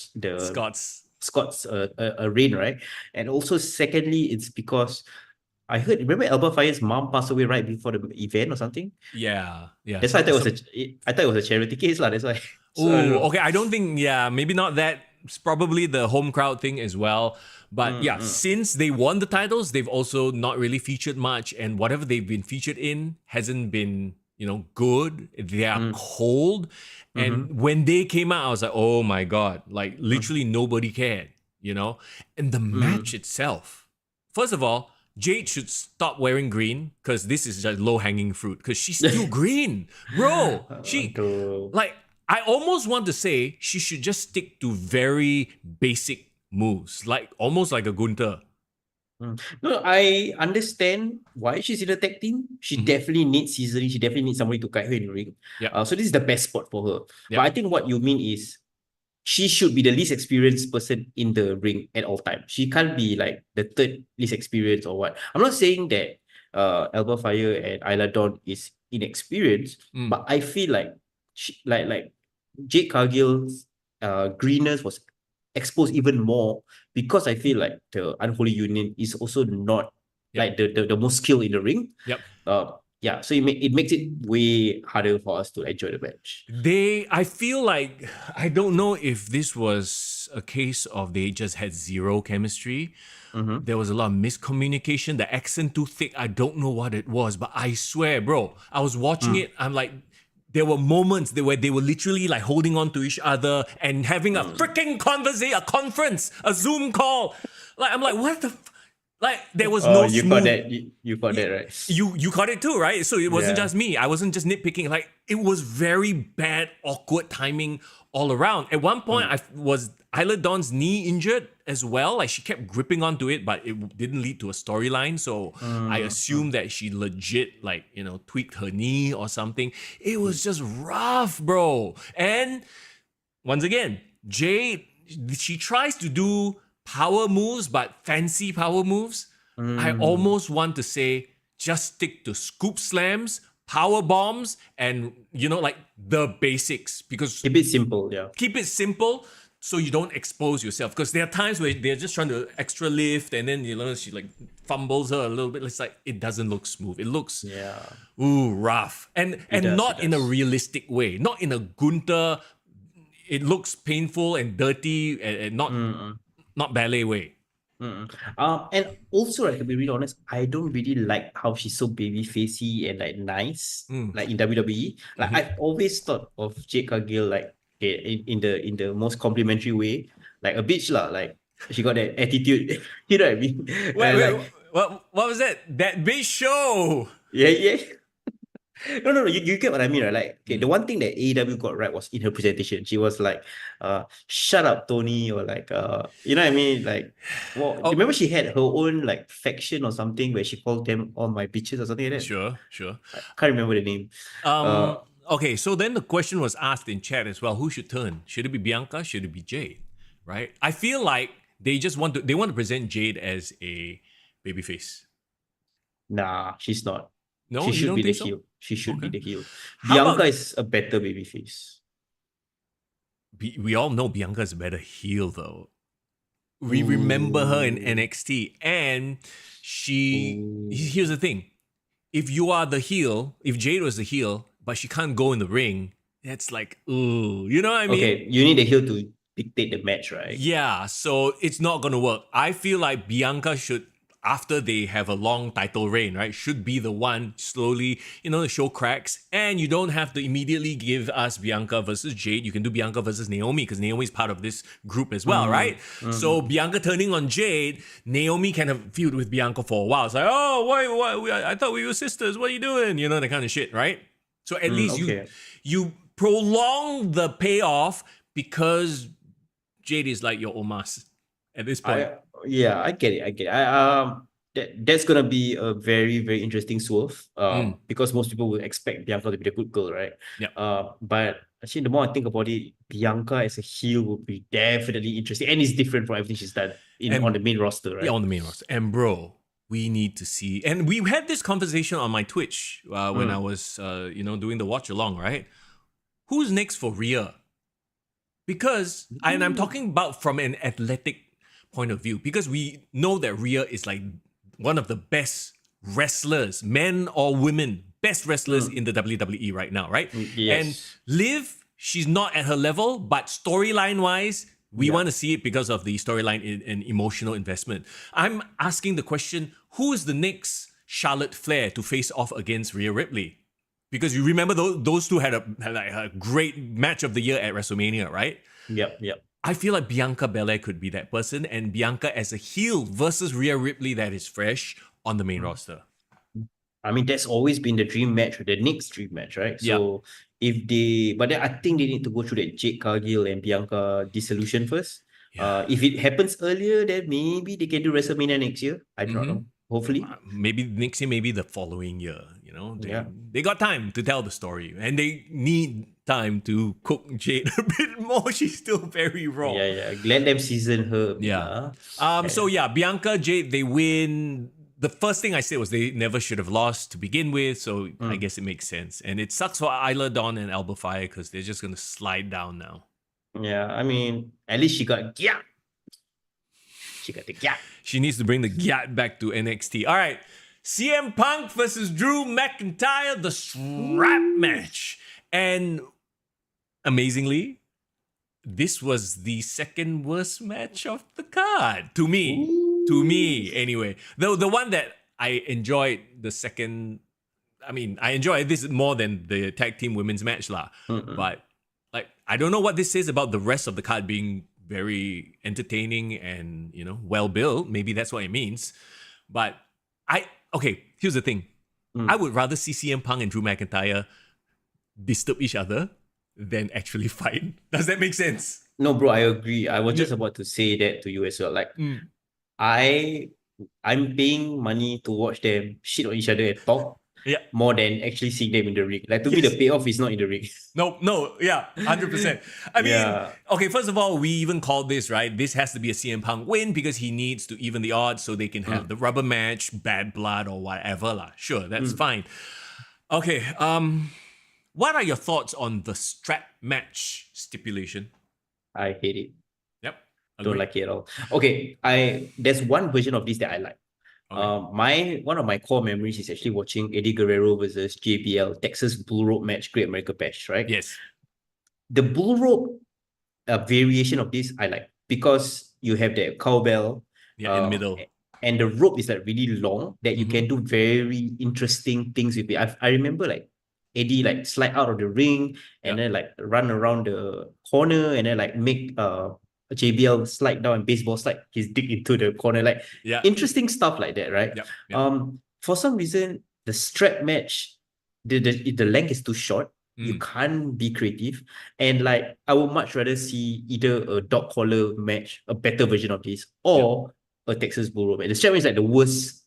Scots a reign, right? And also, secondly, it's because remember Alba Fire's mom passed away right before the event or something? Yeah. That's why I thought it was a charity case, lah. That's why. Okay. I don't think, maybe not that. It's probably the home crowd thing as well. But since they won the titles, they've also not really featured much. And whatever they've been featured in hasn't been, good. They are cold. And when they came out, I was like, oh my God, like literally nobody cared, And the match itself, first of all, Jade should stop wearing green, because this is just low-hanging fruit, because she's still green. Bro, I almost want to say she should just stick to very basic moves, like almost like a Gunther. No, I understand why she's in the tag team. She definitely needs scissoring. She definitely needs somebody to guide her in the ring. So this is the best spot for her. But I think what you mean is she should be the least experienced person in the ring at all times. She can't be like the third least experienced or what. I'm not saying that Alba Fire and Isla Dawn is inexperienced, but I feel like Jade Cargill's greenness was exposed even more, because I feel like the Unholy Union is also not like the most skilled in the ring. So it makes it way harder for us to enjoy the match. I feel like, I don't know if this was a case of they just had zero chemistry. There was a lot of miscommunication. The accent too thick. I don't know what it was, but I swear, bro, I was watching it. I'm like, there were moments where they were literally like holding on to each other and having a freaking conference, a Zoom call. Like, I'm like, what the Like there was Oh, no you got smooth. that. You got that right. You caught it too, right? So it wasn't Yeah. just me. I wasn't just nitpicking. Like it was very bad, awkward timing all around. At one point, I was Isla Dawn's knee injured as well. Like she kept gripping onto it, but it didn't lead to a storyline. So I assumed that she legit tweaked her knee or something. It was just rough, bro. And once again, Jade, she tries to do power moves, but fancy power moves. I almost want to say just stick to scoop slams, power bombs, and like the basics, because Keep it simple, yeah. keep it simple so you don't expose yourself. Because there are times where they're just trying to extra lift, and then she like fumbles her a little bit. It's like it doesn't look smooth. It looks rough, and not in a realistic way, not in a Gunther. It looks painful and dirty and not ballet way. And also, like, to be really honest, I don't really like how she's so baby facey and like nice, like in WWE. Like I've always thought of Jade Cargill like in the most complimentary way, like a bitch lah. Like she got that attitude, you know what I mean? Wait, what was that? That big show. Yeah. No, you get what I mean, right? Like, okay, the one thing that AEW got right was in her presentation. She was like, shut up, Tony, or like, you know what I mean? Like, well, remember she had her own like faction or something where she called them all my bitches or something like that? Sure. I can't remember the name. Okay, so then the question was asked in chat as well. Who should turn? Should it be Bianca? Should it be Jade? Right? I feel like they want to present Jade as a babyface. Nah, she's not. No, she should be the so? heel. She should be the heel. How Bianca about- is a better babyface. We all know Bianca's a better heel though. We remember her in NXT, and here's the thing. If you are the heel, if Jade was the heel, but she can't go in the ring, that's like, ooh, you know what I mean? Okay, you need the heel to dictate the match, right? Yeah, so it's not gonna work. I feel like Bianca should, after they have a long title reign, right, should be the one slowly, the show cracks, and you don't have to immediately give us Bianca versus Jade. You can do Bianca versus Naomi, because Naomi is part of this group as well, right? So Bianca turning on Jade, Naomi kind of feud with Bianca for a while. It's like, oh, why I thought we were sisters. What are you doing? That kind of shit, right? So at least you prolong the payoff, because Jade is like your Omas at this point. I get it. That's gonna be a very, very interesting swerve. Because most people will expect Bianca to be the good girl, right? Yeah. But actually, the more I think about it, Bianca as a heel would be definitely interesting, and it's different from everything she's done on the main roster, right? Yeah, on the main roster. And bro, we need to see. And we had this conversation on my Twitch when I was, doing the watch along, right? Who's next for Rhea? Because, and I'm talking about from an athletic point of view, because we know that Rhea is like one of the best wrestlers, men or women, best wrestlers in the WWE right now, right? Yes. And Liv, she's not at her level, but storyline wise, we want to see it because of the storyline and emotional investment. I'm asking the question, who is the next Charlotte Flair to face off against Rhea Ripley? Because you remember those two had a great match of the year at WrestleMania, right? Yep. I feel like Bianca Belair could be that person, and Bianca as a heel versus Rhea Ripley that is fresh on the main roster. I mean, that's always been the dream match, the next dream match, right? So but then I think they need to go through that Jade Cargill and Bianca dissolution first. Yeah. If it happens earlier, then maybe they can do WrestleMania next year. I don't know. Hopefully. Maybe next year, maybe the following year. They got time to tell the story, and they need time to cook Jade a bit more. She's still very raw. Yeah. Let them season her. So Bianca, Jade, they win. The first thing I said was they never should have lost to begin with, so I guess it makes sense. And it sucks for Isla Dawn and Alba Fire, because they're just gonna slide down now. Yeah, I mean, at least she got gyat. She got the gyat. She needs to bring the gyat back to NXT. All right, CM Punk versus Drew McIntyre, the strap match. And amazingly, this was the second worst match of the card to me. To me, anyway. The one that I enjoyed the second. I mean, I enjoyed this more than the tag team women's match lah. But like, I don't know what this says about the rest of the card being very entertaining and well built. Maybe that's what it means. But here's the thing. I would rather see CM Punk and Drew McIntyre disturb each other than actually fight. Does that make sense? No, bro, I agree. I was just about to say that to you as well. Like, I'm paying money to watch them shit on each other and talk more than actually seeing them in the ring. Like, to me, the payoff is not in the ring. No, 100%. I mean, okay, first of all, we even called this, right? This has to be a CM Punk win because he needs to even the odds so they can have the rubber match, bad blood or whatever lah. Sure, that's fine. Okay, what are your thoughts on the strap match stipulation? I hate it. Yep. Don't like it at all. Okay, there's one version of this that I like. Okay. One of my core memories is actually watching Eddie Guerrero versus JBL Texas Bull Rope match, Great America Bash, right? Yes. The bull rope variation of this I like because you have the cowbell in the middle, and the rope is like really long that you can do very interesting things with it. I remember like Eddie like slide out of the ring and then like run around the corner and then like make JBL slide down and baseball slide his dick into the corner, like interesting stuff like that, right? For some reason the strap match, the length is too short. You can't be creative, and like I would much rather see either a dog collar match, a better version of this, or a Texas Bull Rope. The strap match is like the worst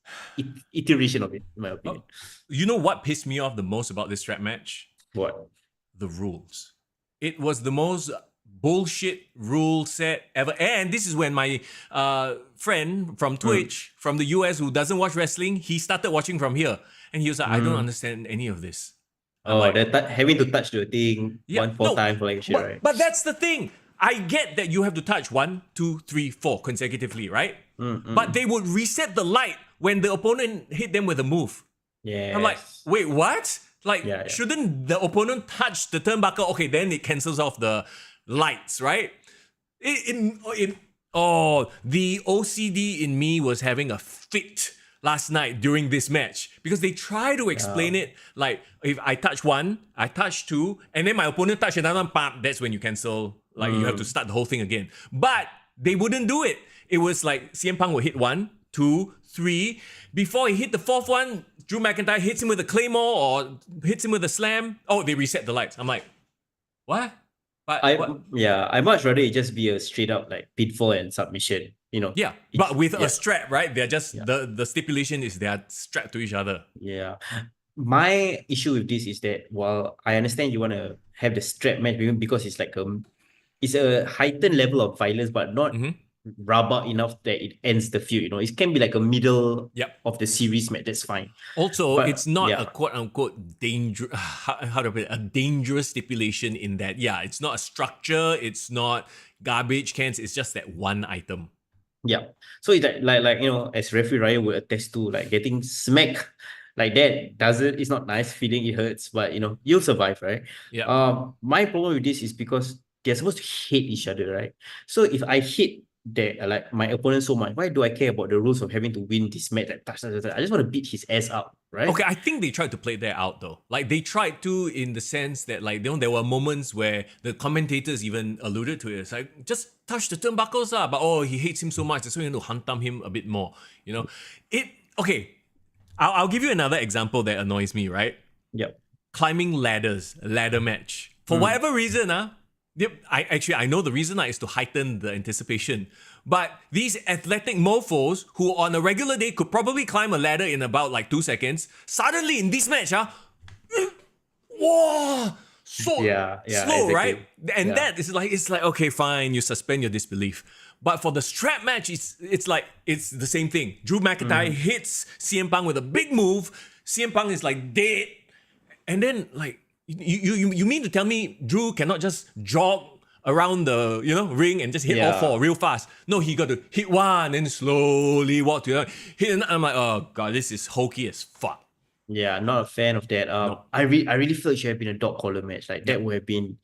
iteration of it, in my opinion. You know what pissed me off the most about this strap match? What? The rules. It was the most bullshit rule set ever. And this is when my friend from Twitch, from the US who doesn't watch wrestling, he started watching from here. And he was like, I don't understand any of this. Having to touch the thing 4 times for like shit, right? But that's the thing. I get that you have to touch 1, 2, 3, 4 consecutively, right? But they would reset the light when the opponent hit them with a move. Yeah. I'm like, wait, what? Like, shouldn't the opponent touch the turnbuckle? Okay, then it cancels off the lights, right? The OCD in me was having a fit last night during this match because they try to explain it like, if I touch 1, I touch 2, and then my opponent touch another one, bam, that's when you cancel. Like, you have to start the whole thing again. But they wouldn't do it. It was like CM Punk would hit 1, 2, 3. Before he hit the 4th one, Drew McIntyre hits him with a claymore or hits him with a slam. Oh, they reset the lights. I'm like, what? But I much rather it just be a straight up like pinfall and submission. You know. Yeah, but with a strap, right? They're just the stipulation is they are strapped to each other. Yeah. My issue with this is that while I understand you want to have the strap match because it's like it's a heightened level of violence, but not rabak enough that it ends the feud. You know, it can be like a middle of the series match. That's fine. Also, it's not a quote unquote dangerous. How to put it? A dangerous stipulation in that. Yeah, it's not a structure. It's not garbage cans. It's just that one item. Yeah. So it's like you know, as referee Ryan would attest to, like getting smacked like that it's not nice feeling, it hurts, but you know, you'll survive, right? Yeah. My problem with this is because they're supposed to hate each other, right? So if I hate like my opponent so much, why do I care about the rules of having to win this match? Like, I just want to beat his ass up, right? Okay, I think they tried to play that out though. Like they tried to, in the sense that like, you know, there were moments where the commentators even alluded to it. It's like, just touch the turnbuckles, but he hates him so much, so you need to hantam him a bit more. You know, I'll give you another example that annoys me, right? Yep. Climbing ladders, ladder match. For whatever reason, I know the reason is to heighten the anticipation. But these athletic mofos who on a regular day could probably climb a ladder in about like 2 seconds, suddenly in this match, whoa, slow, exactly. Right? And that is like, it's like, okay, fine, you suspend your disbelief. But for the strap match, it's like, it's the same thing. Drew McIntyre hits CM Punk with a big move. CM Punk is like dead. And then like, you mean to tell me Drew cannot just jog around the ring and just hit all 4 real fast? No, he got to hit 1 and slowly walk to the other. Hit another. I'm like, oh god, this is hokey as fuck. Yeah, not a fan of that. No. I really feel it should have been a dog collar match. Like that would have been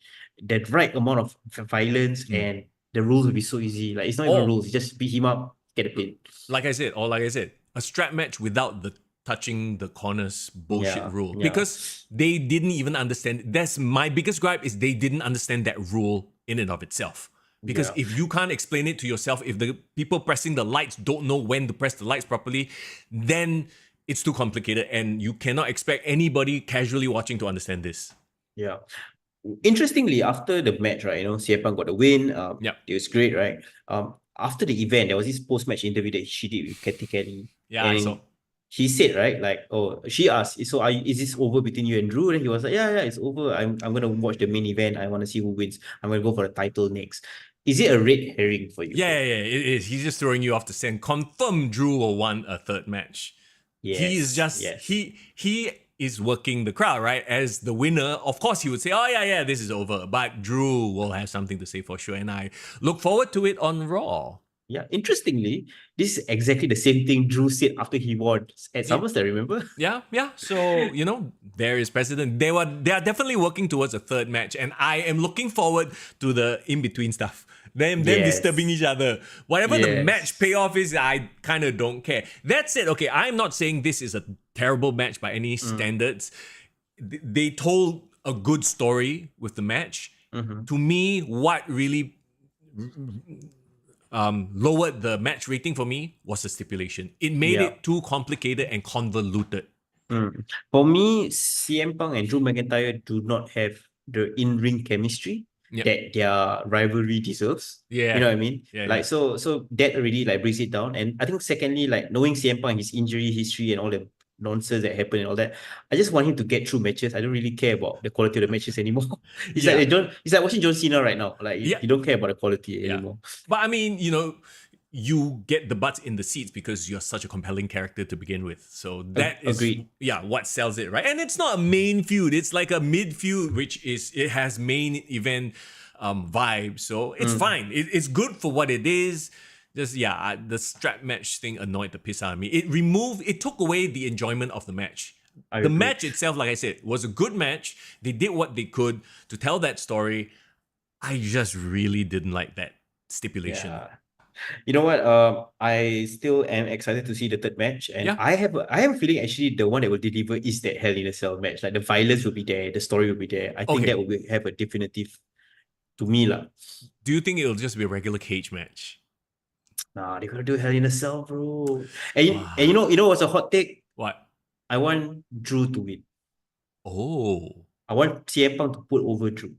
the right amount of violence and the rules would be so easy. Like it's not even rules. You just beat him up, get a pin. Like I said, a strap match without the touching the corners bullshit rule. Because they didn't even understand. That's my biggest gripe, is they didn't understand that rule in and of itself. Because Yeah. if you can't explain it to yourself, if the people pressing the lights don't know when to press the lights properly, then it's too complicated and you cannot expect anybody casually watching to understand this. Yeah. Interestingly, after the match, right, CM Punk got the win. Yep. It was great, right? After the event, there was this post-match interview that she did with Katy Kelly. Yeah, I saw. He said, right, like, she asked, so is this over between you and Drew? And he was like, yeah, it's over. I'm gonna watch the main event. I want to see who wins. I'm gonna go for the title next. Is it a red herring for you? Yeah, it is. He's just throwing you off the scent. Confirm Drew will want a third match. Yes, He is just yes. he is working the crowd, right? As the winner, of course he would say, oh yeah, this is over. But Drew will have something to say for sure. And I look forward to it on Raw. Yeah, interestingly, this is exactly the same thing Drew said after he won at SummerSlam, remember? Yeah. So, there is precedent. They are definitely working towards a third match. And I am looking forward to the in-between stuff. Them disturbing each other. Whatever the match payoff is, I kind of don't care. That said, okay, I'm not saying this is a terrible match by any standards. They told a good story with the match. To me, what really lowered the match rating for me was the stipulation. It made it too complicated and convoluted. For me, CM Punk and Drew McIntyre do not have the in-ring chemistry that their rivalry deserves. Yeah. You know what I mean? Yeah. So that already brings it down. And I think secondly, knowing CM Punk, his injury history and all the nonsense that happened and all that, I just want him to get through matches. I don't really care about the quality of the matches anymore. It's like watching John Cena right now. You don't care about the quality anymore. But I mean, you get the butts in the seats because you're such a compelling character to begin with. So that is what sells it, right? And it's not a main feud. It's like a mid feud, it has main event vibe. So it's fine. It's good for what it is. Just the strap match thing annoyed the piss out of me. It took away the enjoyment of the match. The match itself, like I said, was a good match. They did what they could to tell that story. I just really didn't like that stipulation. Yeah. You know what? I still am excited to see the third match, and I have a feeling actually the one that will deliver is that Hell in a Cell match. Like the violence will be there, the story will be there. I think that will have a definitive to me lah. Do you think it'll just be a regular cage match? Nah, they're gonna do Hell in a Cell, bro. And you know what's a hot take? What? I want Drew to win. Oh. I want CM Punk to put over Drew.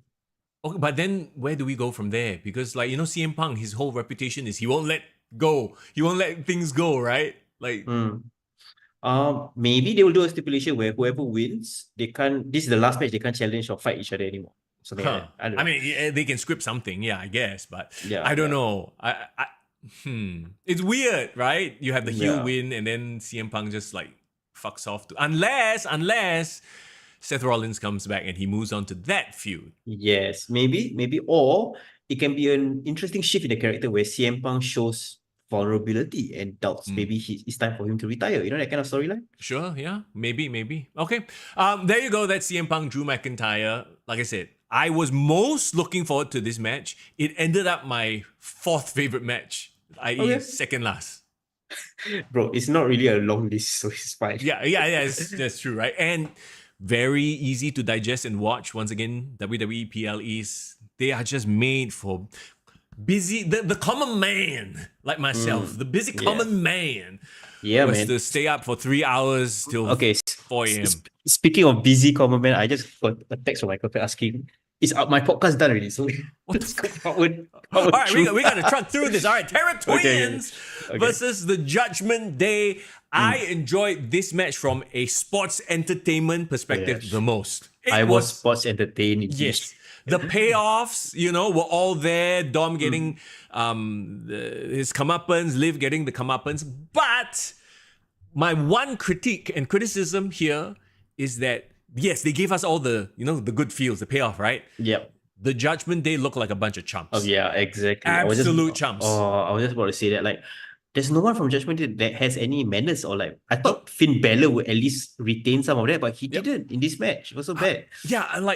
Okay, but then where do we go from there? Because CM Punk, his whole reputation is he won't let go. He won't let things go, right? Maybe they will do a stipulation where whoever wins, this is the last match, they can't challenge or fight each other anymore. Something like that. I mean, they can script something, I guess, but I don't know. It's weird, right? You have the heel win and then CM Punk just fucks off unless Seth Rollins comes back and he moves on to that feud. Yes, maybe, or it can be an interesting shift in the character where CM Punk shows vulnerability and doubts. Maybe it's time for him to retire. You know, that kind of storyline? Sure, yeah. Maybe. Okay. There you go. That's CM Punk, Drew McIntyre. Like I said, I was most looking forward to this match. It ended up my fourth favorite match, i.e. second last. Bro, it's not really a long list, so it's fine. Yeah, that's true, right? And very easy to digest and watch. Once again, WWE PLEs, they are just made for busy, the common man like myself, the busy common man. Yeah, was man. to stay up for 3 hours till 4 a.m. Speaking of busy common man, I just got a text from my girlfriend asking, is my podcast done already? So what the fuck? All right, we got to truck through this. All right, Terra Twins versus the Judgment Day. I enjoyed this match from a sports entertainment perspective the most. I was sports entertained. Yes. The payoffs, were all there. Dom getting his comeuppance, Liv getting the comeuppance. But my one critique and criticism here is that, yes, they gave us all the, the good feels, the payoff, right? Yep. The Judgment Day look like a bunch of chumps. Oh, yeah, exactly. Absolute chumps. I was just about to say that, there's no one from Judgment Day that has any manners or I thought Finn Balor would at least retain some of that, but he didn't in this match. It was so bad.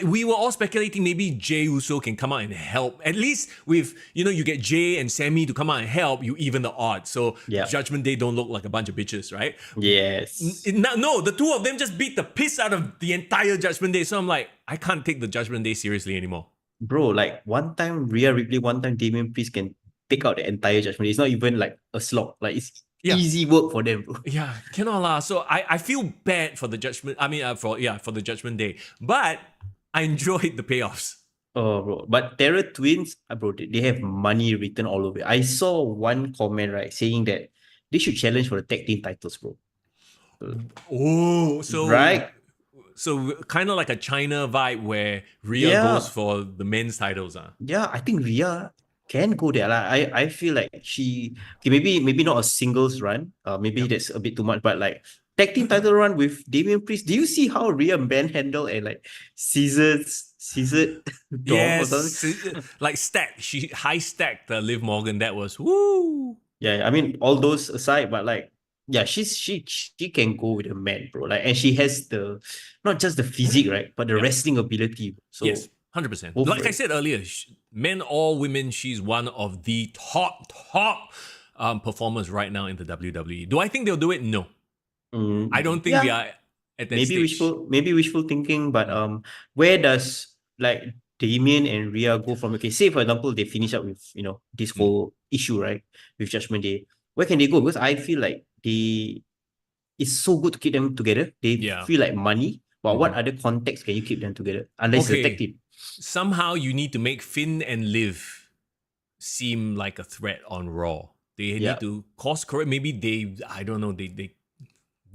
We were all speculating maybe Jey Uso can come out and help. At least with, you get Jey and Sammy to come out and help, you even the odds. So Judgment Day don't look like a bunch of bitches, right? Yes. No, the two of them just beat the piss out of the entire Judgment Day. So I'm like, I can't take the Judgment Day seriously anymore. bro, like one time Rhea Ripley, one time Damian Priest can take out the entire Judgment Day. It's not even like a slog. Like it's Yeah. easy work for them, bro. Yeah, cannot lah. So I feel bad for the judgment. I mean, for the Judgment Day, but I enjoyed the payoffs. Oh, bro. But Terror Twins, bro, they have money written all over it. I saw one comment, right, saying that they should challenge for the tag team titles, bro. Oh, Right? so kind of like a China vibe where Rhea Yeah. goes for the men's titles, Yeah, I think Rhea can go there. Like, I feel like she okay, maybe not a singles run. Maybe Yep. that's a bit too much, but like tag team title run with Damian Priest. Do you see how Rhea manhandle and like scissored Dom or something? Yes, like stack. She high stacked Liv Morgan. That was woo. Yeah, I mean all those aside, but like yeah, she can go with a man, bro. Like, and she has the not just the physique, right, but the Yep. wrestling ability. So Yes, 100%. go for Like I it. said earlier, men or women, she's one of the top performers right now in the WWE. Do I think they'll do it? No, I don't think we Yeah, are at that maybe stage. wishful thinking, but where does like Damien and Rhea go from? Okay, say for example they finish up with this Mm. whole issue, right, with Judgment Day. Where can they go? Because I feel like it's so good to keep them together. They Yeah. feel like money. But what Mhm. other context can you keep them together unless it's a tag Okay. team? Somehow you need to make Finn and Liv seem like a threat on Raw. They Yeah, need to course correct. Maybe I don't know, they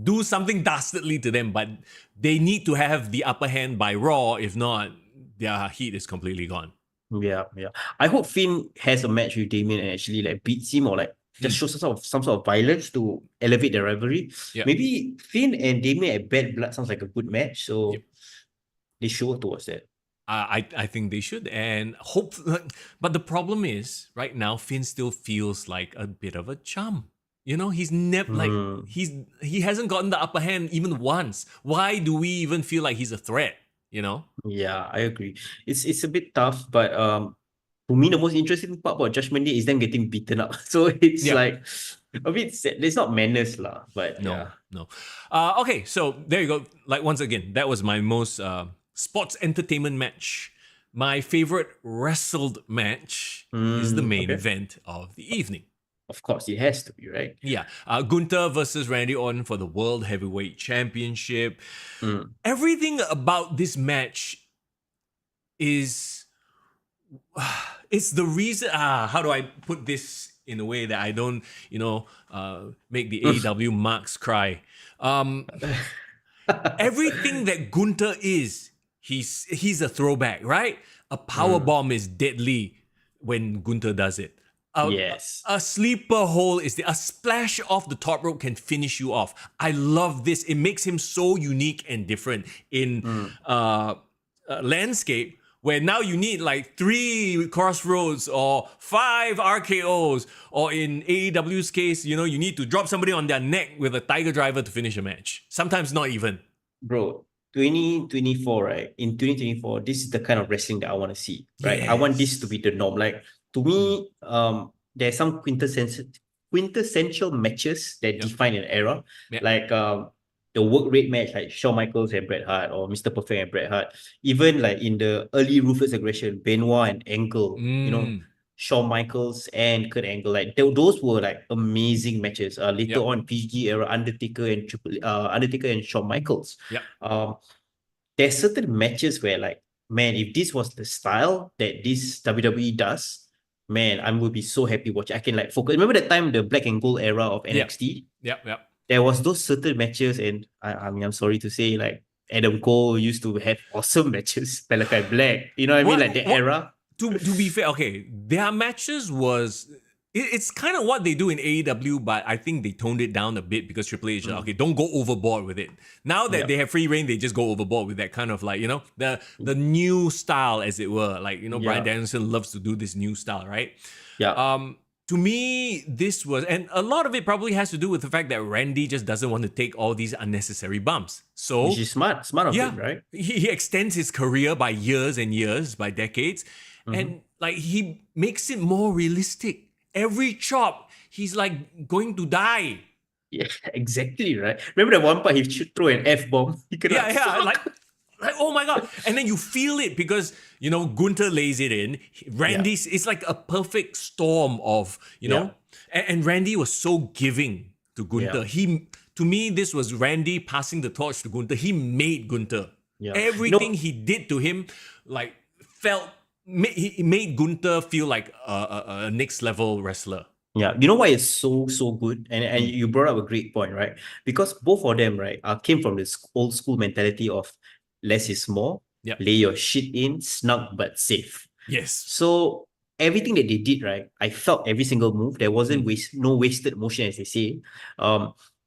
do something dastardly to them, but they need to have the upper hand by Raw. If not, their heat is completely gone. yeah. I hope Finn has a match with Damien and actually like beats him or like just shows some sort of violence to elevate the rivalry. Yeah. Maybe Finn and Damien at Bad Blood sounds like a good match, so Yep. they should work towards that. I think they should, and hope. But the problem is, right now, Finn still feels like a bit of a chum. You know, he's never like he hasn't gotten the upper hand even once. Why do we even feel like he's a threat? You know? Yeah, I agree. It's a bit tough, but to me the most interesting part about Judgment Day is them getting beaten up. So it's Yeah. like a bit sad. It's not manners lah, but No, yeah. no. Okay, so there you go. Like once again, that was my most sports entertainment match. My favorite wrestled match is the main Okay. event of the evening. Of course, it has to be, right? Yeah, Gunther versus Randy Orton for the World Heavyweight Championship. Mm. Everything about this match is it's the reason. How do I put this in a way that I don't, make the AEW marks cry? Everything that Gunther is, he's a throwback, right? A power bomb is deadly when Gunther does it. Yes. A sleeper hole a splash off the top rope can finish you off. I love this. It makes him so unique and different in landscape where now you need like 3 crossroads or 5 RKOs, or in AEW's case, you need to drop somebody on their neck with a tiger driver to finish a match. Sometimes not even. Bro, 2024, right? In 2024, this is the kind of wrestling that I want to see, right? I want this to be the norm. Like, to me, there's some quintessential matches that Yep. define an era. Yep. Like the work rate match, like Shawn Michaels and Bret Hart, or Mr. Perfect and Bret Hart. Even like in the early Ruthless Aggression, Benoit and Angle, Shawn Michaels and Kurt Angle, like those were like amazing matches. Later Yep. on, PG era, Undertaker and Shawn Michaels. Yep. There's certain matches where like, man, if this was the style that this WWE does, man, I would be so happy watching. I can like focus. Remember that time, the black and gold era of NXT? Yep. There was those certain matches, and I mean, I'm sorry to say, like Adam Cole used to have awesome matches. Malachi Black, you know what I mean? Like the era. To be fair, okay, their matches it's kind of what they do in AEW, but I think they toned it down a bit because Triple H, okay, don't go overboard with it. Now that they have free reign, they just go overboard with that kind of like, the new style, as it were. Like, Bryan Danielson loves to do this new style, right? Yeah. To me, this was, and a lot of it probably has to do with the fact that Randy just doesn't want to take all these unnecessary bumps. So, which is smart of him, right? He extends his career by years and years, by decades, and like he makes it more realistic. Every chop, he's like going to die. Yeah, exactly, right? Remember that one part he should throw an F-bomb? He could like Like, oh my God. And then you feel it because, Gunther lays it in. Randy's, it's like a perfect storm of, and Randy was so giving to Gunther. To me, this was Randy passing the torch to Gunther. He made Gunther. Yeah. Everything he did to him, like, he made Gunther feel like a next level wrestler. Yeah, you know why it's so good, and you brought up a great point, right? Because both of them, right, came from this old school mentality of less is more. Yep. Lay your shit in, snug but safe. Yes. So everything that they did, right, I felt every single move. There wasn't no wasted motion, as they say.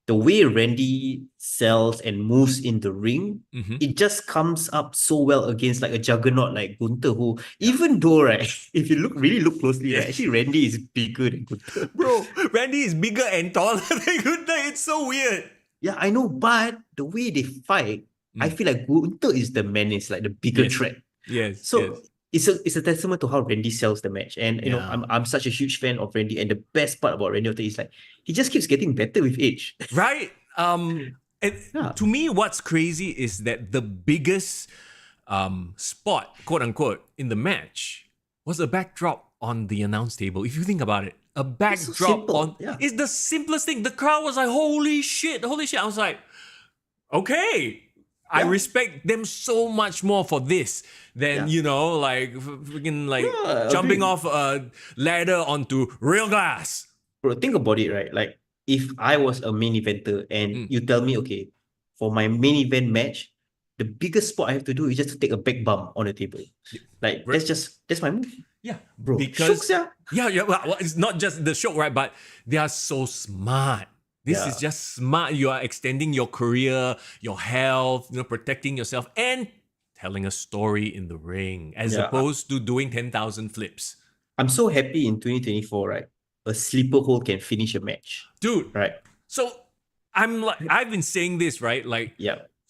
The way Randy sells and moves in the ring, it just comes up so well against like a juggernaut like Gunther, who even though, right, if you really look closely, right, actually Randy is bigger than Gunther. Bro, Randy is bigger and taller than Gunther. It's so weird. Yeah, I know, but the way they fight, I feel like Gunther is the menace, like the bigger threat. Yes. So it's a testament to how Randy sells the match. And you know, I'm such a huge fan of Randy. And the best part about Randy Orton is like he just keeps getting better with age. Right. And to me, what's crazy is that the biggest spot, quote unquote, in the match was a backdrop on the announce table. If you think about it, a backdrop it's the simplest thing. The crowd was like, holy shit. I was like, okay. I respect them so much more for this than, freaking jumping off a ladder onto real glass. Bro, think about it, right? Like, if I was a main eventer and you tell me, okay, for my main event match, the biggest spot I have to do is just to take a back bump on the table. Like, that's my move. Yeah. Bro, because, shooks, well, it's not just the shock, right? But they are so smart. This is just smart. You are extending your career, your health, protecting yourself and telling a story in the ring as opposed to doing 10,000 flips. I'm so happy in 2024, right? A sleeper hold can finish a match. Dude. Right. So I've been saying this, right? Like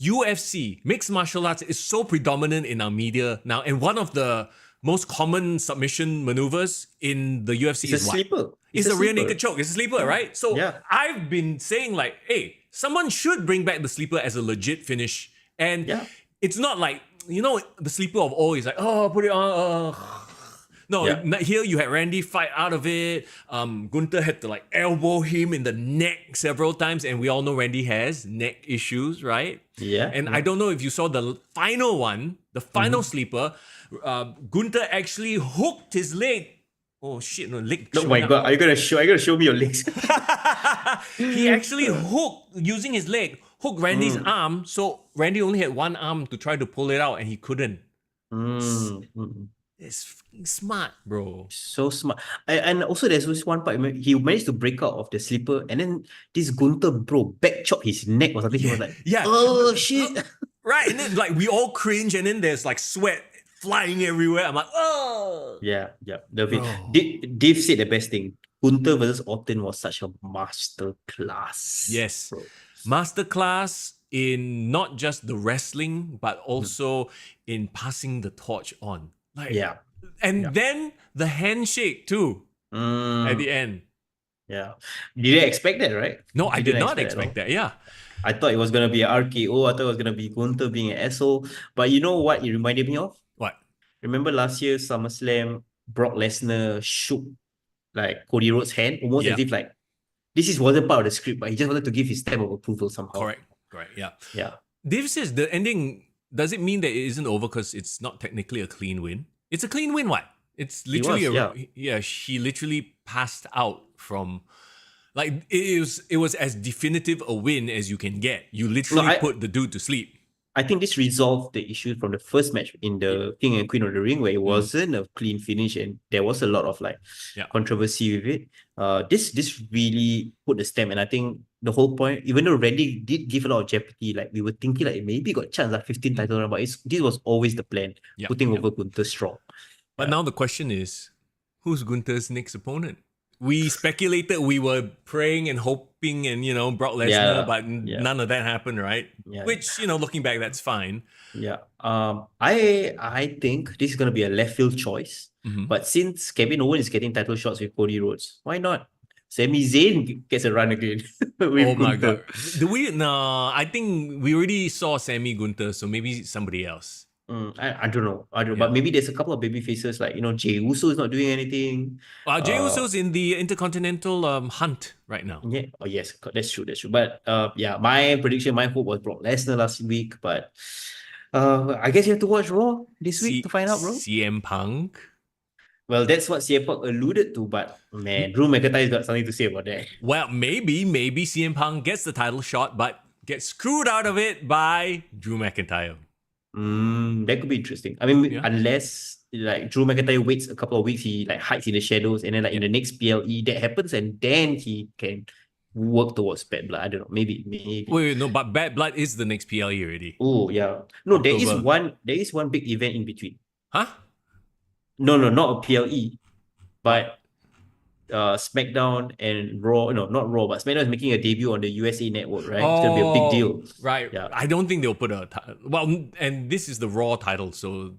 UFC, mixed martial arts is so predominant in our media now. And one of the most common submission maneuvers in the UFC is what? Sleeper. It's a rear naked choke. It's a sleeper, right? So I've been saying like, hey, someone should bring back the sleeper as a legit finish. And it's not like, the sleeper of old is like, oh, put it on. No, here you had Randy fight out of it. Gunther had to like elbow him in the neck several times. And we all know Randy has neck issues, right? Yeah. And I don't know if you saw the final one, the final sleeper. Gunther actually hooked his leg. Oh shit, no leg. Oh my God, are you gonna show me your legs? He actually using his leg, hooked Randy's arm, so Randy only had one arm to try to pull it out and he couldn't. It's smart, bro. So smart. And also there's this one part, he managed to break out of the sleeper and then this Gunther, bro, back chop his neck or something. He was like, oh shit. Right, and then like we all cringe and then there's like sweat flying everywhere. I'm like, oh. Yeah. Dave said the best thing. Gunther versus Orton was such a master class. Yes. Master class in not just the wrestling, but also in passing the torch on. Like, and then the handshake too at the end. Yeah. Did you expect that, right? No, I did not expect that. Yeah. I thought it was going to be an RKO. I thought it was going to be Gunther being an asshole. But you know what it reminded me of? What? Remember last year, SummerSlam, Brock Lesnar shook like Cody Rhodes' hand, almost as if like, wasn't part of the script, but he just wanted to give his stamp of approval somehow. Correct. Yeah. Dave says the ending, does it mean that it isn't over because it's not technically a clean win? It's a clean win, what? It's literally he literally passed out from, like, it was as definitive a win as you can get. You literally put the dude to sleep. I think this resolved the issue from the first match in the King and Queen of the Ring, where it wasn't a clean finish and there was a lot of controversy with it. This really put the stamp, and I think the whole point, even though Randy did give a lot of jeopardy, like we were thinking like maybe got a chance like 15 title run, but this was always the plan, putting over Gunther strong. But now the question is, who's Gunther's next opponent? We speculated, we were praying and hoping and, Brock Lesnar, but none of that happened, right? Yeah. Which, looking back, that's fine. Yeah. I think this is going to be a left field choice. But since Kevin Owens is getting title shots with Cody Rhodes, why not Sami Zayn gets a run again with Oh my Gunther. god. Do we? No, I think we already saw Sammy Gunther, so maybe somebody else. I don't know. I don't know. Yeah. But maybe there's a couple of baby faces like, Jey Uso is not doing anything. Jey Uso's in the Intercontinental hunt right now. Yeah. Oh, yes. That's true. That's true. But yeah, my prediction, my hope was Brock Lesnar last week. But I guess you have to watch Raw this week to find out, bro. CM Punk. Well, that's what CM Punk alluded to. But man, Drew McIntyre's got something to say about that. Well, maybe CM Punk gets the title shot, but gets screwed out of it by Drew McIntyre. That could be interesting. I mean, unless like Drew McIntyre waits a couple of weeks, he like hides in the shadows, and then like in the next PLE that happens, and then he can work towards Bad Blood. I don't know. Maybe. Wait, no, but Bad Blood is the next PLE already. Oh yeah. No, October. there is one big event in between. Huh? No, not a PLE, but SmackDown and Raw. No, not Raw, but SmackDown is making a debut on the USA Network, right? It's gonna be a big deal. Right. Yeah. I don't think they'll put a well, and this is the Raw title, so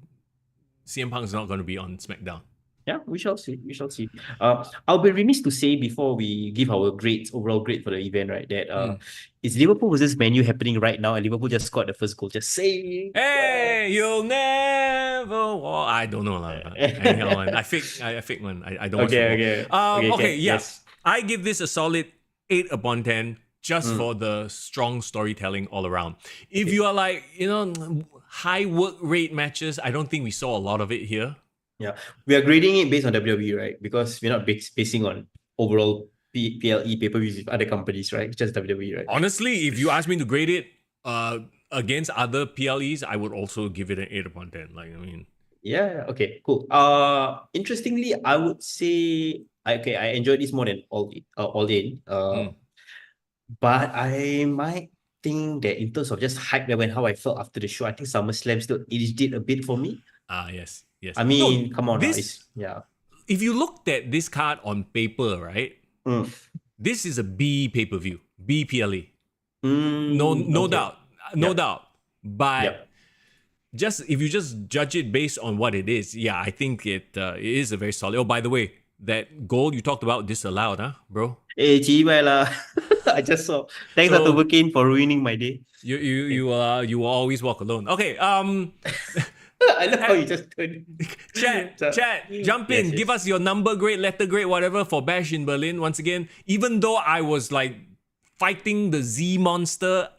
CM Punk's not going to be on SmackDown. Yeah, we shall see. We shall see. I'll be remiss to say before we give our overall grade for the event, right? That is Liverpool versus Man U happening right now, and Liverpool just scored the first goal. Just saying. Hey, you'll never walk. I don't know. Anyhow, I fake one. I don't watch football. Okay, yeah. Yes. I give this a solid 8 upon 10 just for the strong storytelling all around. If you are like, high work rate matches, I don't think we saw a lot of it here. Yeah, we are grading it based on WWE, right? Because we're not basing on overall PLE pay-per-views with other companies, right? It's just WWE, right? Honestly, if you ask me to grade it against other PLEs, I would also give it an 8 upon 10. Yeah, okay, cool. Interestingly, I would say I enjoyed this more than All In. But I might think that in terms of just hype level and how I felt after the show, I think SummerSlam still aged it a bit for me. Yes. I mean, come on, if you looked at this card on paper, right? This is a B pay-per-view, B PLE. No doubt. But if you just judge it based on what it is, I think it is a very solid. Oh, by the way, that goal you talked about disallowed, huh, bro? Lah. I just saw. Thanks to Burkin for ruining my day. You will always walk alone. Okay. I love how you just turned. Chat, jump in. Yes. Give us your number grade, letter grade, whatever for Bash in Berlin. Once again, even though I was like fighting the Z monster,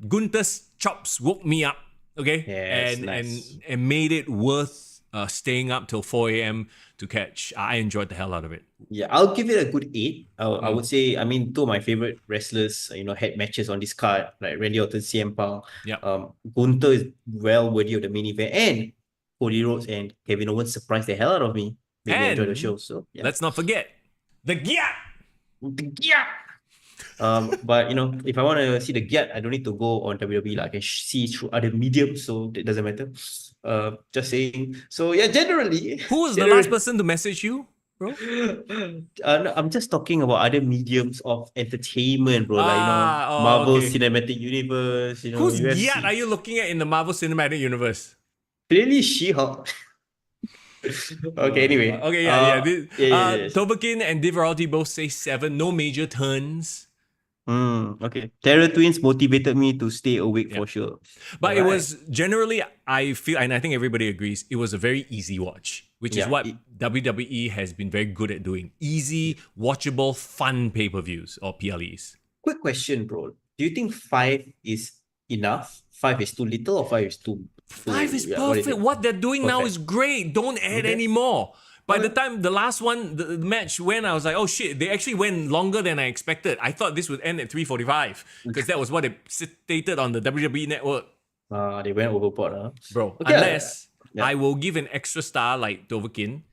Gunther's chops woke me up. Okay, and made it worth staying up till 4 a.m. to catch. I enjoyed the hell out of it. Yeah, I'll give it a good 8. I would say, I mean, two of my favorite wrestlers, had matches on this card, like Randy Orton, CM Punk. Gunther is well worthy of the main event, and Cody Rhodes and Kevin Owens surprised the hell out of me. Made me enjoy the show. So let's not forget the Gyat. But if I want to see the Gyat, I don't need to go on WWE. I can see through other mediums, so that doesn't matter. Just saying. So yeah, generally. Who was the last person to message you, bro? No, I'm just talking about other mediums of entertainment, bro. Marvel Cinematic Universe. Who's UFC. Gyat are you looking at in the Marvel Cinematic Universe? Clearly She-Hulk. Okay, anyway. Okay, Tobakin and Diveralty both say 7. No major turns. Okay. Terror Twins motivated me to stay awake for sure. But it was generally, I feel, and I think everybody agrees, it was a very easy watch, which is what WWE has been very good at doing. Easy, watchable, fun pay-per-views or PLEs. Quick question, bro. Do you think 5 is enough? 5 is too little or 5 is too... 5 is perfect. What they're doing now is great. Don't add any more. By the time the last one, the match went, I was like, oh shit, they actually went longer than I expected. I thought this would end at 3:45 because that was what it stated on the WWE network. They went overboard, huh? Bro, unless I will give an extra star like Dovahkiin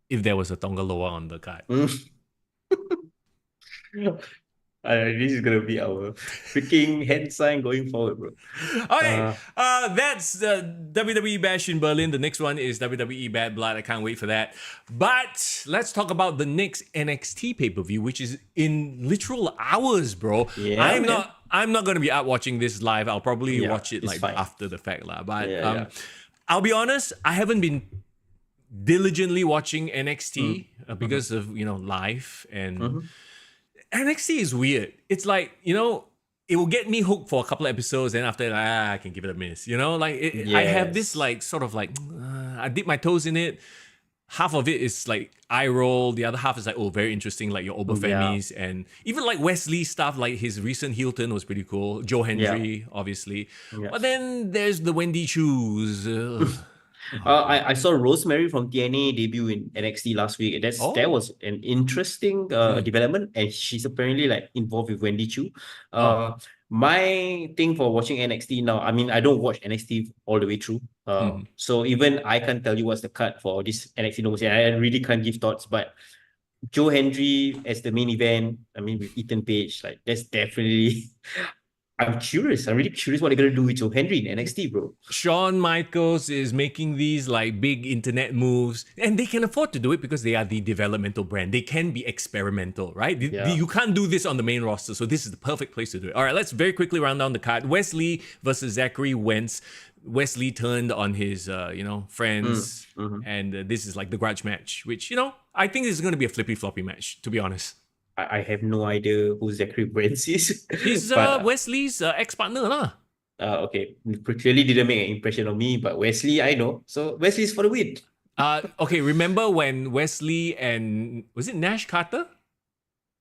if there was a Tonga Loa on the card. This is gonna be our freaking hand sign going forward, bro. Okay, that's the WWE Bash in Berlin. The next one is WWE Bad Blood. I can't wait for that. But let's talk about the next NXT pay-per-view, which is in literal hours, bro. Yeah, I'm not gonna be out watching this live. I'll probably watch it after the fact, lah. But I'll be honest, I haven't been diligently watching NXT because of life, and NXT is weird. It's like it will get me hooked for a couple of episodes, and after that, I can give it a miss. I have this like sort of like I dip my toes in it. Half of it is like eye roll. The other half is like, oh, very interesting, like your Oberfemis, and even like Wesley stuff. Like his recent heel turn was pretty cool. Joe Hendry, obviously, but then there's the Wendy Choos. I saw Rosemary from TNA debut in NXT last week. That was an interesting development, and she's apparently like involved with Wendy Chu. My thing for watching NXT now, I mean, I don't watch NXT all the way through. So even I can't tell you what's the cut for this NXT No Mercy. I really can't give thoughts, but Joe Hendry as the main event, I mean, with Ethan Page, like that's definitely. I'm curious. I'm really curious what they're gonna do with Joe Hendry in NXT, bro. Shawn Michaels is making these like big internet moves, and they can afford to do it because they are the developmental brand. They can be experimental, right? You can't do this on the main roster, so this is the perfect place to do it. All right, let's very quickly round down the card. Wesley versus Zachary Wentz. Wesley turned on his, friends, and this is like the grudge match, which I think this is going to be a flippy-floppy match, to be honest. I have no idea who Zachary Wentz is. He's Wesley's ex-partner lah. Okay, clearly didn't make an impression on me, but Wesley I know. So Wesley's for the win. Okay, remember when Wesley and was it Nash Carter?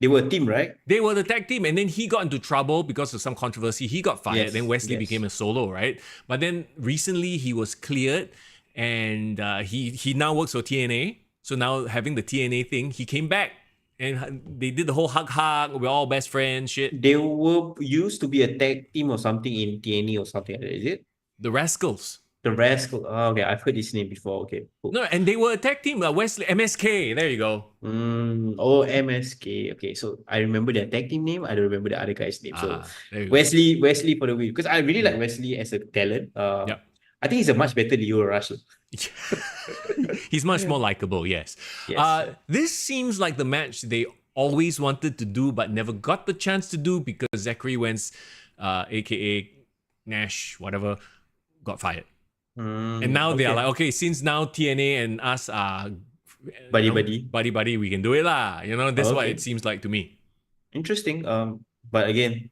They were a team, right? They were the tag team, and then he got into trouble because of some controversy. He got fired. Then Wesley became a solo, right? But then recently he was cleared, and he now works for TNA. So now having the TNA thing, he came back. And they did the whole hug, we're all best friends shit. They were used to be a tag team or something in TNA or something like that, is it? The Rascals. The Rascals. Oh, okay, I've heard this name before. Okay, cool. No, and they were a tag team, Wesley, MSK, there you go. MSK. Okay, so I remember their tag team name, I don't remember the other guy's name. So Wesley for the win. Because I really like Wesley as a talent. I think he's a much better Leo Rush. He's much more likable, yes. This seems like the match they always wanted to do but never got the chance to do because Zachary Wentz, aka Nash, whatever, got fired. And now they are like, okay, since now TNA and us are buddy, we can do it lah. That's what it seems like to me. Interesting. But again,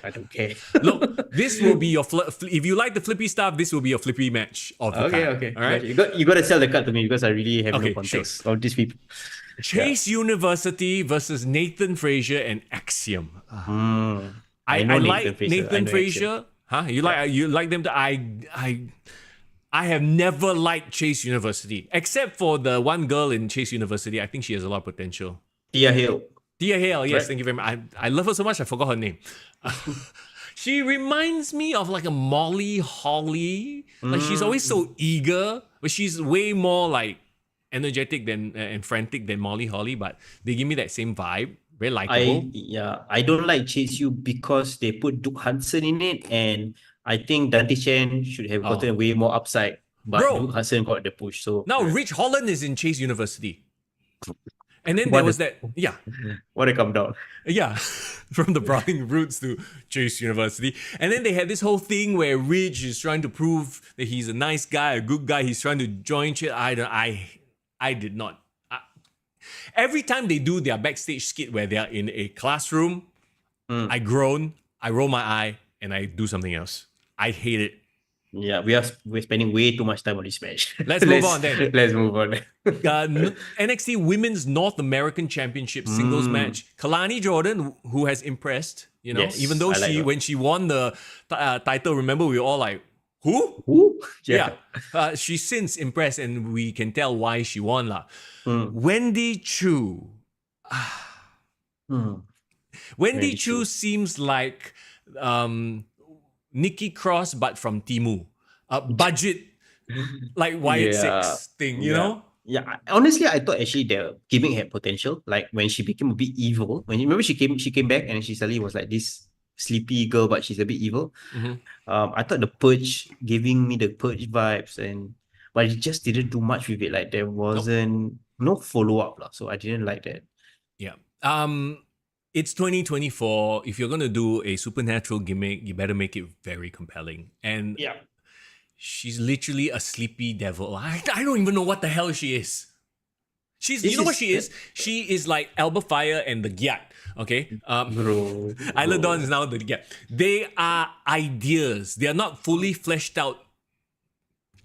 I don't care. Look, this will be your if you like the flippy stuff, this will be your flippy match of the card. Okay. All right. You got to sell the card to me because I really have no context of these people. Chase University versus Nathan Frazier and Axiom. I like Nathan Frazier. Huh? You like them? I have never liked Chase University except for the one girl in Chase University. I think she has a lot of potential. Tia Hale, yes, right? Thank you very much. I love her so much, I forgot her name. She reminds me of like a Molly Holly. Like she's always so eager, but she's way more like energetic and frantic than Molly Holly. But they give me that same vibe. Very likable. I don't like Chase U because they put Duke Hudson in it, and I think Dante Chen should have gotten way more upside. But Duke Hudson got the push. So now Rich Holland is in Chase University. And then there was that, what a come down. Yeah, from the Brawling Roots to Chase University. And then they had this whole thing where Rich is trying to prove that he's a nice guy, a good guy. He's trying to join shit. I did not. Every time they do their backstage skit where they are in a classroom, I groan, I roll my eye, and I do something else. I hate it. Yeah, we're spending way too much time on this match. Let's move on then. Let's move on. NXT Women's North American Championship singles match. Kalani Jordan, who has impressed, even though when she won the title, remember we were all like, who? Yeah. She's since impressed, and we can tell why she won lah. Wendy Chu. Wendy Chu seems like Nikki Cross, but from Timu. Budget, like Y6 thing, you know? Yeah, honestly, I thought actually the gimmick had potential. Like when she became a bit evil. When you remember she came back and she suddenly was like this sleepy girl, but she's a bit evil. I thought the Purge giving me the Purge vibes, but it just didn't do much with it. Like there wasn't no follow up, so I didn't like that. Yeah. It's 2024. If you're gonna do a supernatural gimmick, you better make it very compelling. And She's literally a sleepy devil. I don't even know what the hell she is. You know what she is? She is like Alba Fire and the Gyat. Okay? Bro. Isla Dawn is now the Gyat. They are ideas. They are not fully fleshed out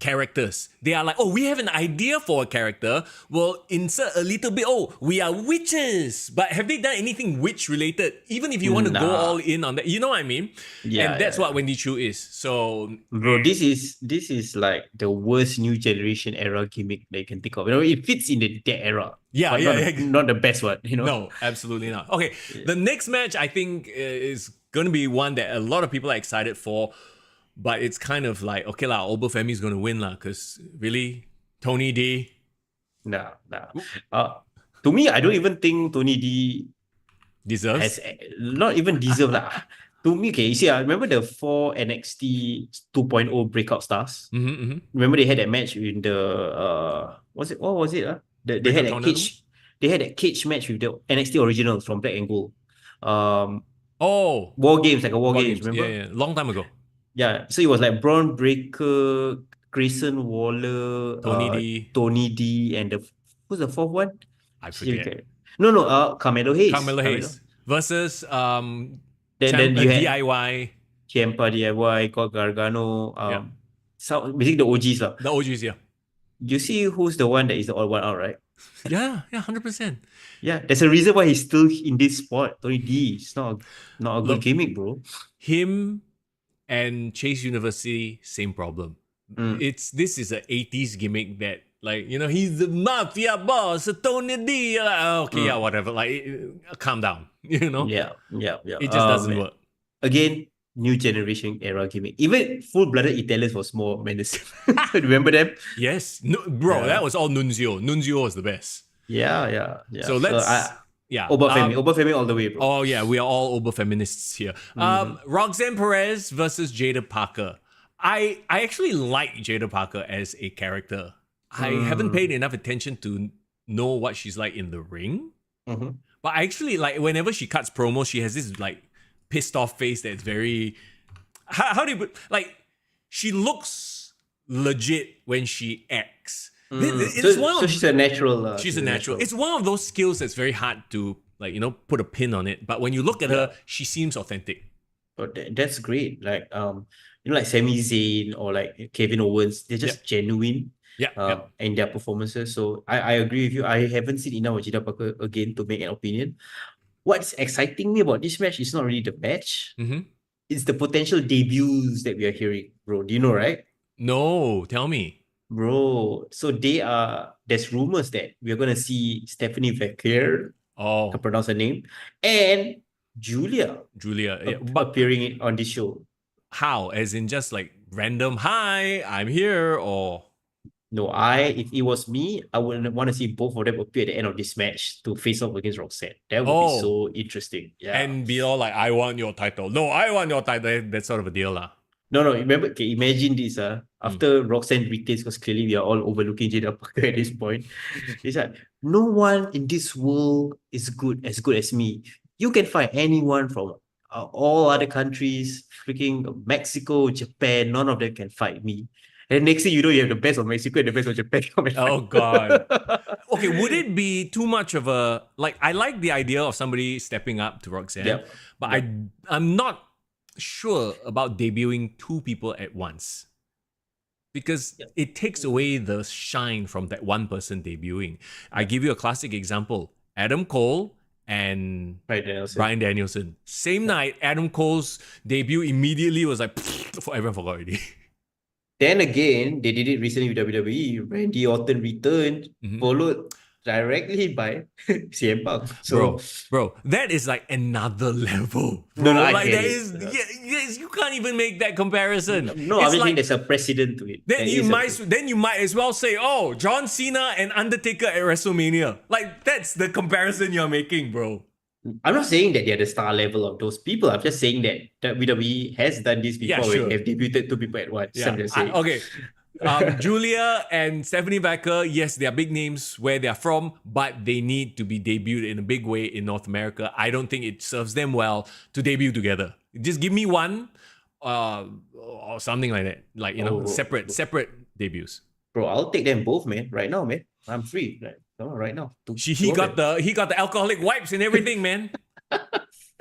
characters. They are like, oh, we have an idea for a character. Well, insert a little bit. Oh, we are witches. But have they done anything witch related? Even if you want to go all in on that, you know what I mean? Yeah, and that's what Wendy Chu is. So, bro, this is like the worst new generation era gimmick that you can think of. You know, it fits in that era. Yeah, but not the best one. You know. No, absolutely not. Okay, the next match I think is going to be one that a lot of people are excited for. But it's kind of like, okay lah, Obafemi's going to win lah. Because really, Tony D. Nah. To me, I don't even think Tony D deserves. Not even deserve lah. To me, okay, you see, I remember the 4 NXT 2.0 breakout stars. Remember they had that match in the what was it? They had that cage. They had that cage match with the NXT originals from Black and Gold. War Games, like a War Games, remember? Yeah, long time ago. Yeah, so it was like Braun Breaker, Grayson Waller, Tony D, and who's the fourth one? I forget. No, Carmelo Hayes. Carmelo Hayes versus then you had DIY. Ciampa DIY, got Gargano. So basically the OGs lah. The OGs, yeah. You see who's the one that is the odd one out, right? Yeah, 100%. Yeah, there's a reason why he's still in this spot. Tony D, it's not a good gimmick, bro. Him and Chase University, same problem. This is an 80s gimmick that, like, you know, he's the mafia boss, Tony D. Okay, whatever. Like, calm down, you know? Yeah. It just doesn't work. Again, new generation era gimmick. Even full-blooded Italians was more menacing. Remember them? Yes. No, bro, that was all Nunzio. Nunzio was the best. Yeah. So let's... Obafemi all the way, bro. Oh yeah, we are all Oba feminists here. Roxanne Perez versus Jada Parker. I actually like Jada Parker as a character. I haven't paid enough attention to know what she's like in the ring. But I actually like whenever she cuts promos, she has this like pissed off face that's very... How do you put... Like, she looks legit when she acts. So she's a natural. She's a natural. It's one of those skills that's very hard to, like, you know, put a pin on it. But when you look at her, she seems authentic. But that's great. Like you know, like Sami Zayn or like Kevin Owens, they're just genuine. In their performances. So I agree with you. I haven't seen enough of Jada Parker again to make an opinion. What's exciting me about this match is not really the match. It's the potential debuts that we are hearing, bro. Do you know, right? No, tell me. Bro, so there's rumors that we're gonna see Stephanie Vaquer, I can pronounce her name, and Julia appearing on this show. How? As in just like random, hi, I'm here, or... No, if it was me, I would want to see both of them appear at the end of this match to face off against Roxanne. That would be so interesting. Yeah. And be all like, I want your title. No, I want your title. That's sort of a deal lah. No, remember, okay, imagine this, after Roxanne retains, because clearly we are all overlooking Jada Parker at this point. It's like, no one in this world is as good as me. You can find anyone from all other countries, freaking Mexico, Japan, none of them can fight me. And next thing you know, you have the best of Mexico and the best of Japan. Oh, God. Okay, would it be too much of a... Like, I like the idea of somebody stepping up to Roxanne, but I'm not sure about debuting two people at once. Because it takes away the shine from that one person debuting. I give you a classic example. Adam Cole and Bryan Danielson. Same night, Adam Cole's debut immediately was like... Everyone forgot already. Then again, they did it recently with WWE. Randy Orton returned, followed directly by CM Punk. So, bro, that is like another level. No, like I get it. Yes, you can't even make that comparison. No, I think there's a precedent to it. Then you might as well say, oh, John Cena and Undertaker at WrestleMania. Like, that's the comparison you're making, bro. I'm not saying that they're the star level of those people. I'm just saying that WWE has done this before. When they have debuted two people at once. I'm just saying. Okay. Julia and Stephanie Vaquer, yes, they are big names where they are from, but they need to be debuted in a big way in North America. I don't think it serves them well to debut together. Just give me one, or or something like that. Like, separate debuts. Bro, I'll take them both, man. Right now, man. I'm free. Like, come on, right now. He got the alcoholic wipes and everything, man.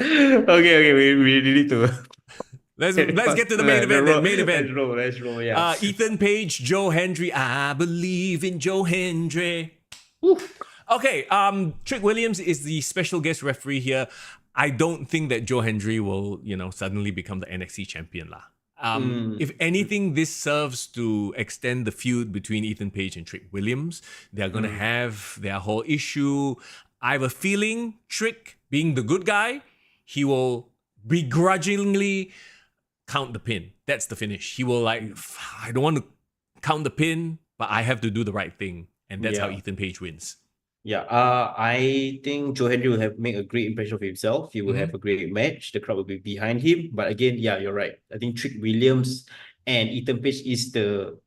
Okay, we need to. Let's get to the main event. Let's roll. Yeah. Ethan Page, Joe Hendry. I believe in Joe Hendry. Okay. Trick Williams is the special guest referee here. I don't think that Joe Hendry will, suddenly become the NXT champion lah. If anything, this serves to extend the feud between Ethan Page and Trick Williams. They're going to have their whole issue. I have a feeling Trick, being the good guy, he will begrudgingly count the pin. That's the finish. He will I don't want to count the pin, but I have to do the right thing. And that's how Ethan Page wins. Yeah, I think Joe Hendry will make a great impression of himself. He will have a great match. The crowd will be behind him. But again, yeah, you're right. I think Trick Williams and Ethan Page is the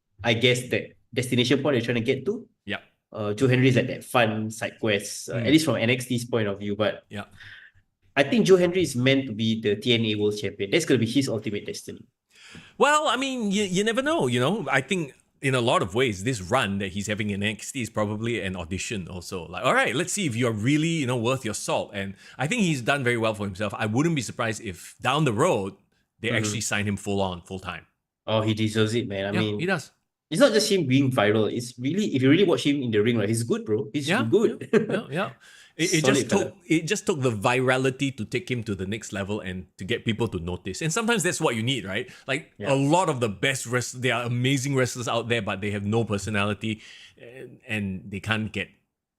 destination point they're trying to get to. Yeah. Joe Hendry is like that fun side quest, at least from NXT's point of view. But yeah, I think Joe Hendry is meant to be the TNA World Champion. That's going to be his ultimate destiny. Well, I mean, you never know, I think in a lot of ways, this run that he's having in NXT is probably an audition also. Like, all right, let's see if you're really, worth your salt. And I think he's done very well for himself. I wouldn't be surprised if down the road, they actually sign him full time. Oh, he deserves it, man. I mean, he does. It's not just him being viral. It's really, if you really watch him in the ring, right, he's good, bro. He's good. Yeah. It just took the virality to take him to the next level and to get people to notice. And sometimes that's what you need, right? Like a lot of the best wrestlers, there are amazing wrestlers out there, but they have no personality and they can't get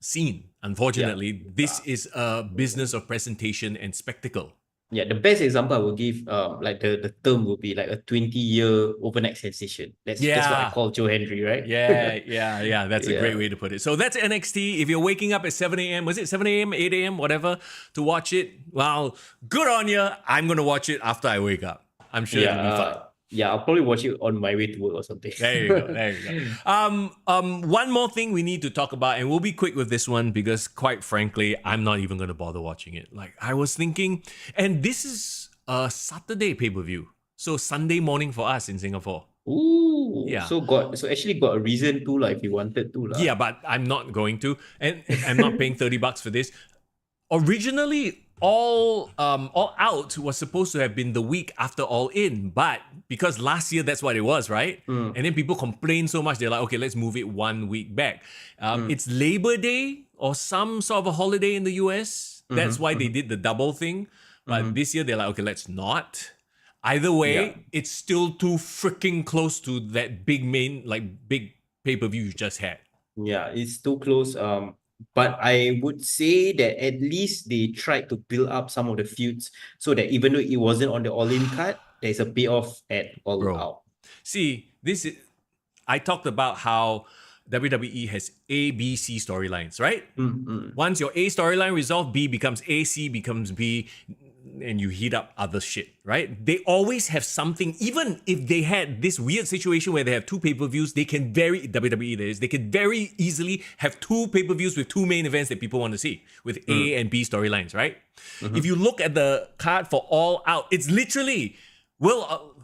seen. Unfortunately, this is a business of presentation and spectacle. Yeah, the best example I will give, like the term will be like a 20-year overnight sensation. That's what I call Joe Hendry, right? Yeah. That's a great way to put it. So that's NXT. If you're waking up at 7 a.m., was it 7 a.m., 8 a.m., whatever, to watch it, well, good on you. I'm going to watch it after I wake up. I'm sure it'll be fun. Yeah, I'll probably watch it on my way to work or something. There you go. One more thing we need to talk about, and we'll be quick with this one because, quite frankly, I'm not even going to bother watching it. Like, I was thinking, and this is a Saturday pay-per-view, so Sunday morning for us in Singapore. Ooh, yeah. So actually got a reason to, like, if you wanted to. Yeah, but I'm not going to, and I'm not paying $30 for this. Originally, All Out was supposed to have been the week after All In, but because last year that's what it was, right? And then people complained so much, they're like, okay, let's move it 1 week back. It's Labor Day or some sort of a holiday in the US. That's why they did the double thing. But this year they're like, okay, let's not. Either way, it's still too freaking close to that big pay-per-view you just had. Yeah, it's too close. But I would say that at least they tried to build up some of the feuds so that even though it wasn't on the All-In card, there's a payoff at All Out. See, I talked about how WWE has A, B, C storylines, right? Once your A storyline resolved, B becomes A, C becomes B, and you heat up other shit, right? They always have something, even if they had this weird situation where they have two pay-per-views, they can they can very easily have two pay-per-views with two main events that people want to see, with A and B storylines, right? If you look at the card for All Out, it's literally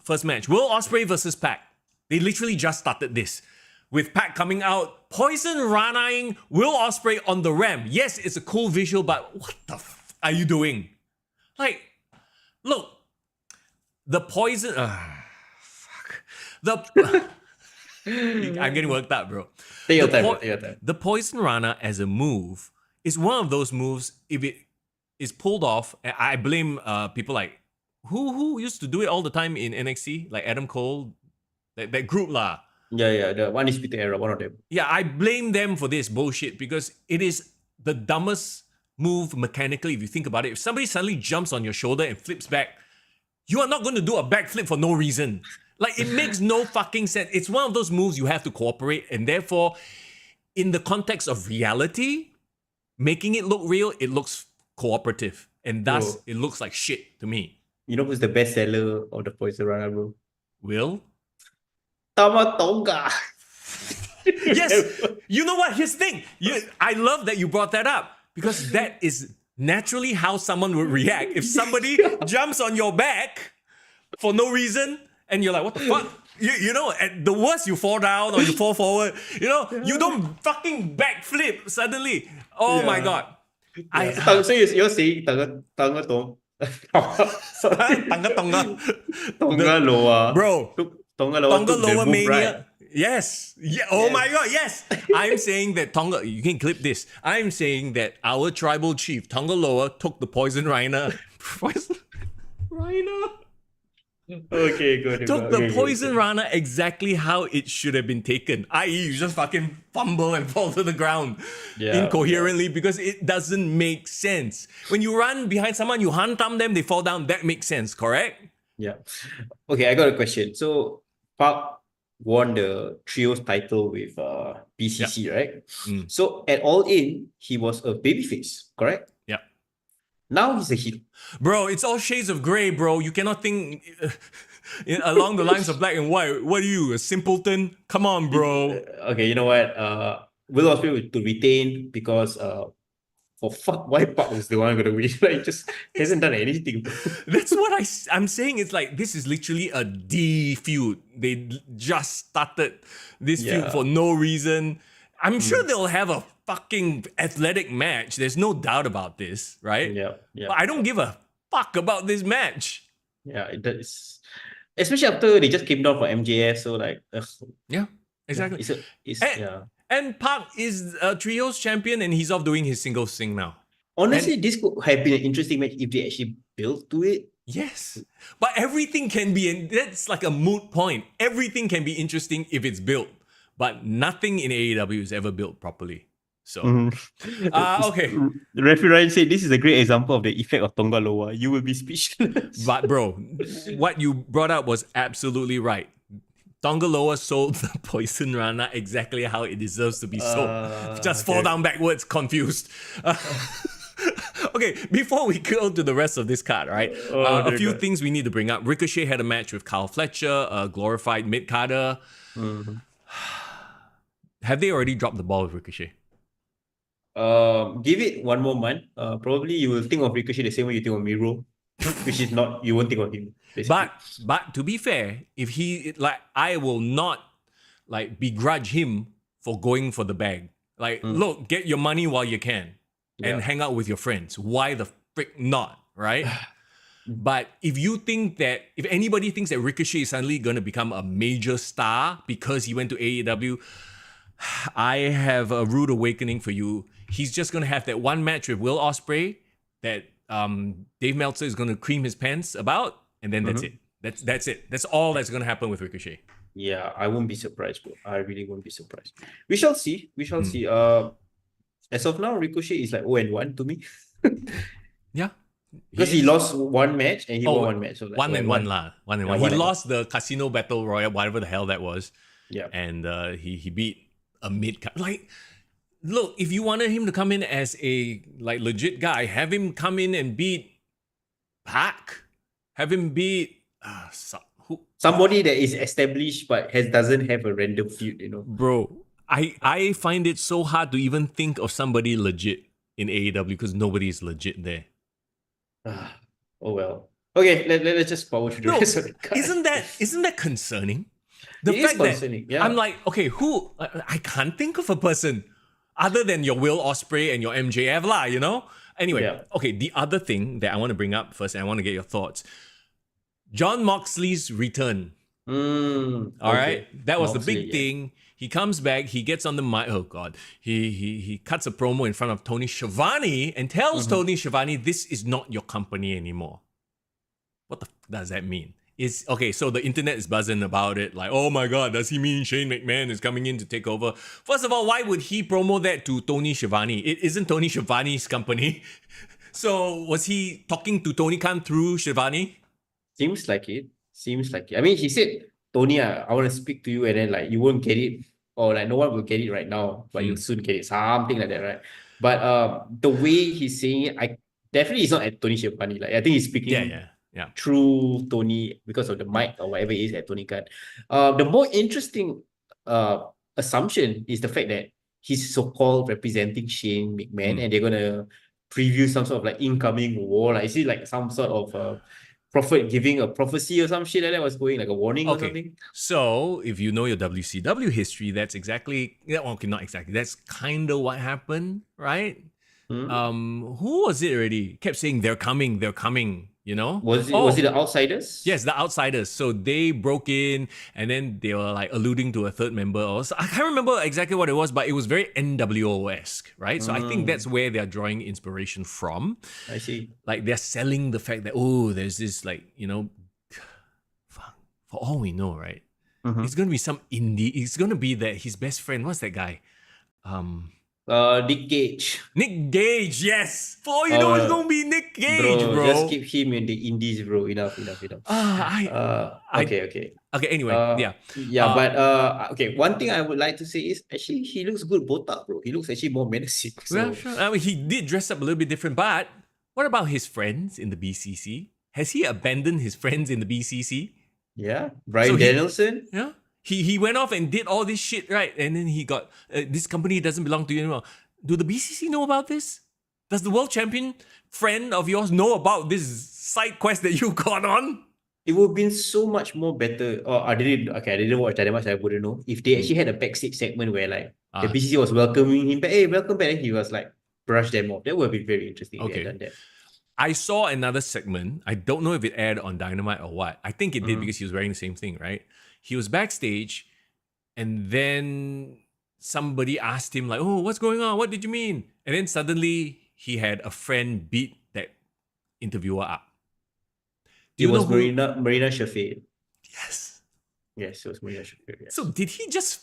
first match, Will Ospreay versus Pac. They literally just started this, with Pac coming out, Poison Ranaing Will Ospreay on the ramp. Yes, it's a cool visual, but what the are you doing? Like, look, the Poison... fuck. I'm getting worked up, bro. Take your time. The Poison Rana as a move is one of those moves, if it is pulled off, I blame people like, who used to do it all the time in NXT? Like Adam Cole, that group lah. Yeah, the Undisputed Era, one of them. Yeah, I blame them for this bullshit because it is the dumbest move mechanically if you think about it. If somebody suddenly jumps on your shoulder and flips back, you are not going to do a backflip for no reason. Like, it makes no fucking sense. It's one of those moves you have to cooperate, and therefore, in the context of reality, making it look real, it looks cooperative, and thus it looks like shit to me. You know who's the best seller of the Poison Rana, bro? Will? Tama Tonga. Yes, you know what? Here's the thing. I love that you brought that up. Because that is naturally how someone would react. If somebody jumps on your back for no reason And you're like, what the fuck? You know, at the worst, you fall down or you fall forward. You know, you don't fucking backflip suddenly. Oh my God. So you're saying tangga tong sorry. Tonga. Tonga Loa. Bro. Tonga Loa Tonga took the Loa move, Mania. right? Yes. Yeah. Oh my God. Yes. I'm saying that Tonga, you can clip this. I'm saying that our tribal chief, Tonga Loa, took the Poison Rhino. Poison Rhino? Okay, good. Took the Poison Rana exactly how it should have been taken. I.e., you just fucking fumble and fall to the ground incoherently because it doesn't make sense. When you run behind someone, you hantam them, they fall down. That makes sense, correct? Yeah. Okay, I got a question. So Park won the trios title with PCC, right? So at All In, he was a babyface, correct? Yeah. Now he's a heel. Bro, it's all shades of grey, bro. You cannot think along the lines of black and white. What are you, a simpleton? Come on, bro. Okay, you know what? Will Ospreay to retain because for fuck, why Park was the one going to win? Like, just hasn't done anything. That's what I'm saying. It's like, this is literally a D feud. They just started this feud for no reason. I'm sure they'll have a fucking athletic match. There's no doubt about this, right? Yeah. But I don't give a fuck about this match. Yeah, it does. Especially after they just came down for MJF, so like... yeah, exactly. And Park is a trios champion and he's off doing his singles thing now. Honestly, this could have been an interesting match if they actually built to it. Yes. But everything can be, that's like a moot point. Everything can be interesting if it's built. But nothing in AEW is ever built properly. So, okay. Referee Ryan said, this is a great example of the effect of Tonga Loa. You will be speechless. But bro, what you brought up was absolutely right. Tonga Loa sold the Poison Rana exactly how it deserves to be sold. Just fall down backwards, confused. Okay, before we go to the rest of this card, right? A few things we need to bring up. Ricochet had a match with Kyle Fletcher, a glorified mid-carder. Have they already dropped the ball with Ricochet? Give it one more month. Probably you will think of Ricochet the same way you think of Miro, which is not, you won't think of him. Basically. But to be fair, if he I will not begrudge him for going for the bag. Look, get your money while you can and hang out with your friends. Why the frick not, right? But if anybody thinks that Ricochet is suddenly going to become a major star because he went to AEW, I have a rude awakening for you. He's just going to have that one match with Will Ospreay that Dave Meltzer is going to cream his pants about, and then that's it. That's it. That's all that's going to happen with Ricochet. Yeah, I won't be surprised, bro. I really won't be surprised. We shall see. See. As of now, Ricochet is like 0-1 to me. Yeah. Because he lost one match and he won one match. So like 1-1 lah. 1-1. He lost the Casino Battle Royale, whatever the hell that was. Yeah. And he beat a mid-card. Look, if you wanted him to come in as a legit guy, have him come in and beat Pac. Have him beat somebody that is established but doesn't have a random feud, you know. Bro, I find it so hard to even think of somebody legit in AEW because nobody is legit there. Oh well. Okay, let's just power through the rest of the card. Isn't that concerning? The fact that I'm like, okay, who? I can't think of a person other than your Will Ospreay and your MJF lah, you know? Anyway, okay, the other thing that I want to bring up first, and I want to get your thoughts. John Moxley's return. All right? That was the big thing. He comes back, he gets on the mic. Oh God. He cuts a promo in front of Tony Schiavone and tells Tony Schiavone, this is not your company anymore. What the does that mean? So the internet is buzzing about it, like, oh my God, does he mean Shane McMahon is coming in to take over? First of all, why would he promo that to Tony Schiavone? It isn't Tony Schiavone's company. So was he talking to Tony Khan through Schiavone? Seems like it. I mean, he said, Tony, I want to speak to you, and then you won't get it, or no one will get it right now, but you'll soon get it, something like that, right? But the way he's saying it, I definitely is not at Tony Schiavone. I think he's speaking through Tony because of the mic or whatever it is at Tony Khan. The more interesting assumption is the fact that he's so-called representing Shane McMahon, and they're gonna preview some sort of incoming war. Is it some sort of prophet giving a prophecy or some shit like that was going, like a warning or something. So if you know your WCW history, that's exactly, okay, not exactly, that's kind of what happened, right? Who was it already? Kept saying they're coming, you know? Was it the Outsiders? Yes, the Outsiders. So they broke in and then they were like alluding to a third member. Also, I can't remember exactly what it was, but it was very NWO-esque, right? So I think that's where they're drawing inspiration from. I see. Like they're selling the fact that, oh, there's this like, you know, for all we know, right? It's going to be some indie. It's going to be that his best friend. What's that guy? Nick Gage. Nick Gage, yes. For all you know, it's going to be Nick Gage, bro. Just keep him in the indies, bro. Enough. Okay. Okay, anyway, okay. One thing I would like to say is actually he looks good botak, bro. He looks actually more menacing. So. Well, sure. I mean, he did dress up a little bit different, but what about his friends in the BCC? Has he abandoned his friends in the BCC? Yeah, Bryan Danielson. Yeah. He went off and did all this shit, right? And then he got, this company doesn't belong to you anymore. Do the BCC know about this? Does the world champion friend of yours know about this side quest that you got on? It would have been so much more better. I didn't watch that much. I wouldn't know. If they actually had a backstage segment where like the BCC was welcoming him back, hey, welcome back. And he was like, brush them off. That would have been very interesting if they had done that. I saw another segment. I don't know if it aired on Dynamite or what. I think it did because he was wearing the same thing, right? He was backstage and then somebody asked him like, oh, what's going on? What did you mean? And then suddenly he had a friend beat that interviewer up. It was Marina Shafir. Yes. Yes, it was Marina Shafir. Yes. So did he just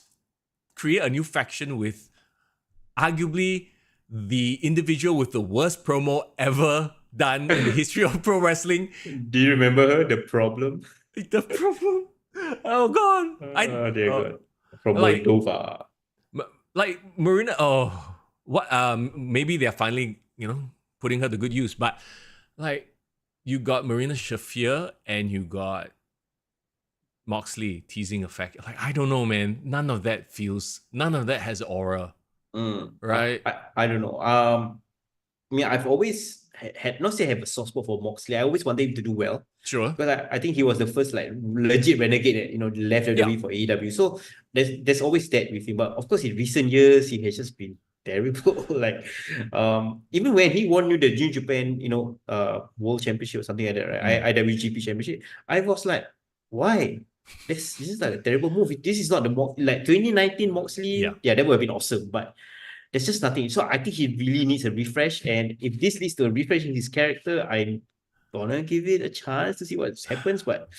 create a new faction with arguably the individual with the worst promo ever done in the history of pro wrestling? Do you remember her? The Problem? The Problem? Oh God! Dear God. From Moldova. Like Marina. Oh, what? Maybe they're finally, you know, putting her to good use. But like, you got Marina Shafir and you got Moxley teasing a fact. Like, I don't know, man. None of that has aura, right? I don't know. I mean, I've always had not say I have a soft spot for Moxley. I always wanted him to do well. Sure. Because I think he was the first like legit renegade that, you know, left WWE for AEW. So there's always that with him. But of course, in recent years, he has just been terrible. Like, even when he won the New Japan, you know, World Championship or something like that, right? IWGP Championship. I was like, why? This is like a terrible move. This is not the like 2019 Moxley. Yeah, that would have been awesome. But there's just nothing. So I think he really needs a refresh. And if this leads to a refresh in his character, I'm gonna give it a chance to see what happens. But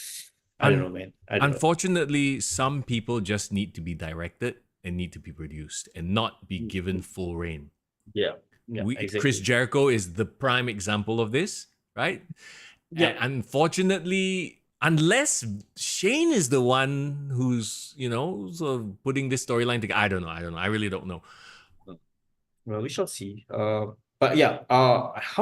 I don't know, man. Unfortunately, some people just need to be directed and need to be produced and not be given full reign. Yeah, exactly. Chris Jericho is the prime example of this, right? Yeah. And unfortunately, unless Shane is the one who's, you know, sort of putting this storyline together, I don't know. I really don't know. Well, we shall see. But yeah, how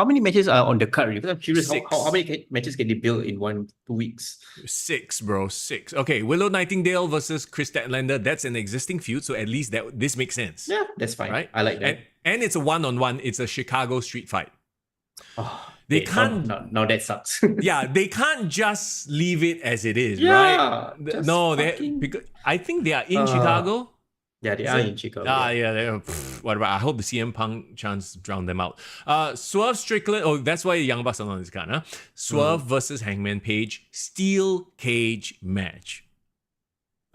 many matches are on the card? Because I'm curious how many matches can they build in 1-2 weeks? 6, bro. 6. Okay, Willow Nightingale versus Chris Statlander. That's an existing feud, so at least this makes sense. Yeah, that's fine. Right? I like that. And it's a 1-on-1. It's a Chicago street fight. Oh, they can't. Now that sucks. Yeah, they can't just leave it as it is, right? No, because I think they are in Chicago. Yeah, they are in Chicago. Yeah. Whatever. I hope the CM Punk chance drown them out. Swerve Strickland. Oh, that's why Young Bucks are on this card, huh? Swerve versus Hangman Page. Steel cage match.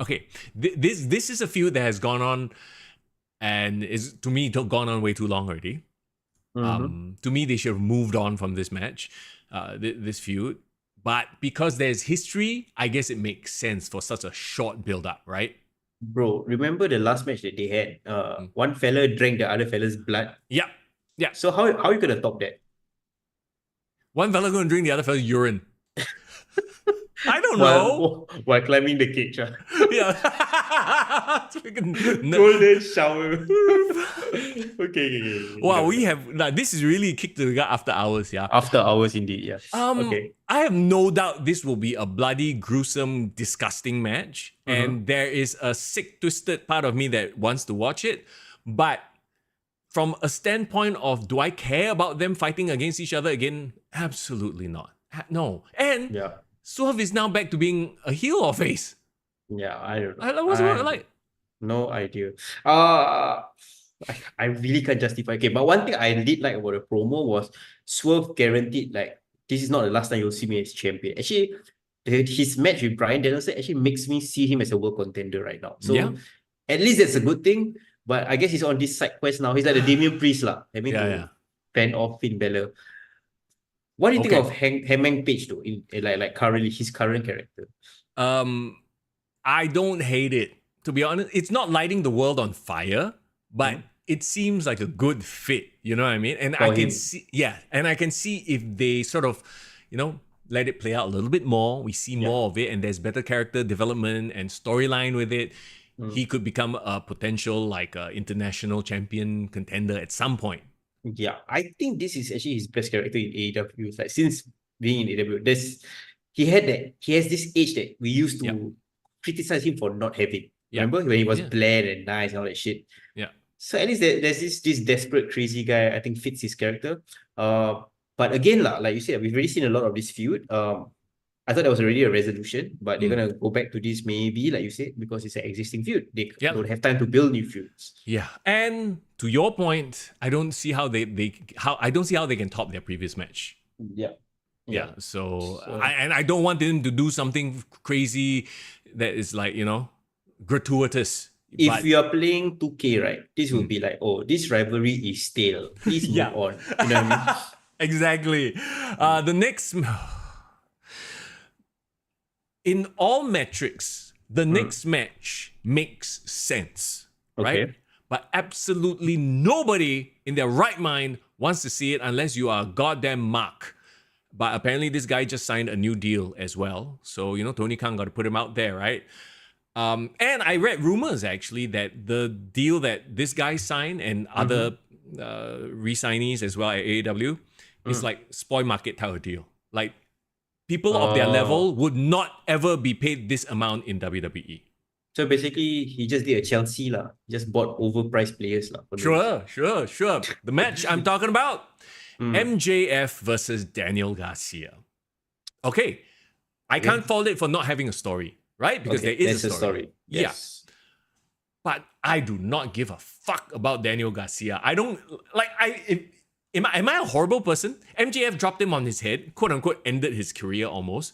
Okay, this is a feud that has gone on, and is to me gone on way too long already. To me, they should have moved on from this match, this feud. But because there's history, I guess it makes sense for such a short build-up, right? Bro, remember the last match that they had? One fella drank the other fella's blood. Yeah. So how are you gonna top that? One fella gonna drink the other fella's urine. I don't know. While climbing the cage. Yeah. Golden shower. Okay. Wow, we have this is really kicked to the gut after hours, yeah. After hours indeed, yeah. Okay. I have no doubt this will be a bloody, gruesome, disgusting match. And there is a sick, twisted part of me that wants to watch it. But from a standpoint of, do I care about them fighting against each other again? Absolutely not. No. And Yeah. Swerve is now back to being a heel or face. Yeah, I don't know. What's I like? no idea. Uh I really can't justify. Okay, but one thing I did like about the promo was Swerve guaranteed like this is not the last time you'll see me as champion. Actually, his match with Bryan Danielson actually makes me see him as a world contender right now. Yeah. So at least that's a good thing. But I guess he's on this side quest now. He's like the Damian Priest lah, having Yeah, to yeah. fend off Finn Balor. What do you think Okay. of Hangman Page though? In like currently his current character. I don't hate it. To be honest, it's not lighting the world on fire, but it seems like a good fit. You know what I mean? And I For can him. see, and I can see if they sort of, let it play out a little bit more. We see more of it, and there's better character development and storyline with it. He could become a potential international champion contender at some point. Yeah, I think this is actually his best character in AEW. Like since being in AEW, he has this age that we used to criticize him for not having. Remember when he was bland and nice and all that shit. Yeah. So at least there's this desperate crazy guy. I think fits his character. But again like you said, we've already seen a lot of this feud. I thought there was already a resolution, but they're gonna go back to this maybe, like you said, because it's an existing feud. They don't have time to build new feuds. Yeah, and to your point, I don't see how they can top their previous match. Yeah. So I don't want them to do something crazy that is like gratuitous. If you are playing 2K, right, this will be like, oh, this rivalry is stale. Please move on. You know what I mean? Exactly. The next. In all metrics, the next match makes sense, right? But absolutely nobody in their right mind wants to see it unless you are a goddamn mark. But apparently this guy just signed a new deal as well. So, Tony Khan got to put him out there, right? And I read rumors actually that the deal that this guy signed and other re-signees as well at AEW is like spoil market type of deal. Like, people of their level would not ever be paid this amount in WWE. So basically, he just did a Chelsea lah. Just bought overpriced players lah. Sure. The match I'm talking about, MJF versus Daniel Garcia. Okay, I can't fault it for not having a story, right? Because there is a story. Yes. Yeah. But I do not give a fuck about Daniel Garcia. I don't like. Am I a horrible person? MJF dropped him on his head, quote unquote, ended his career almost.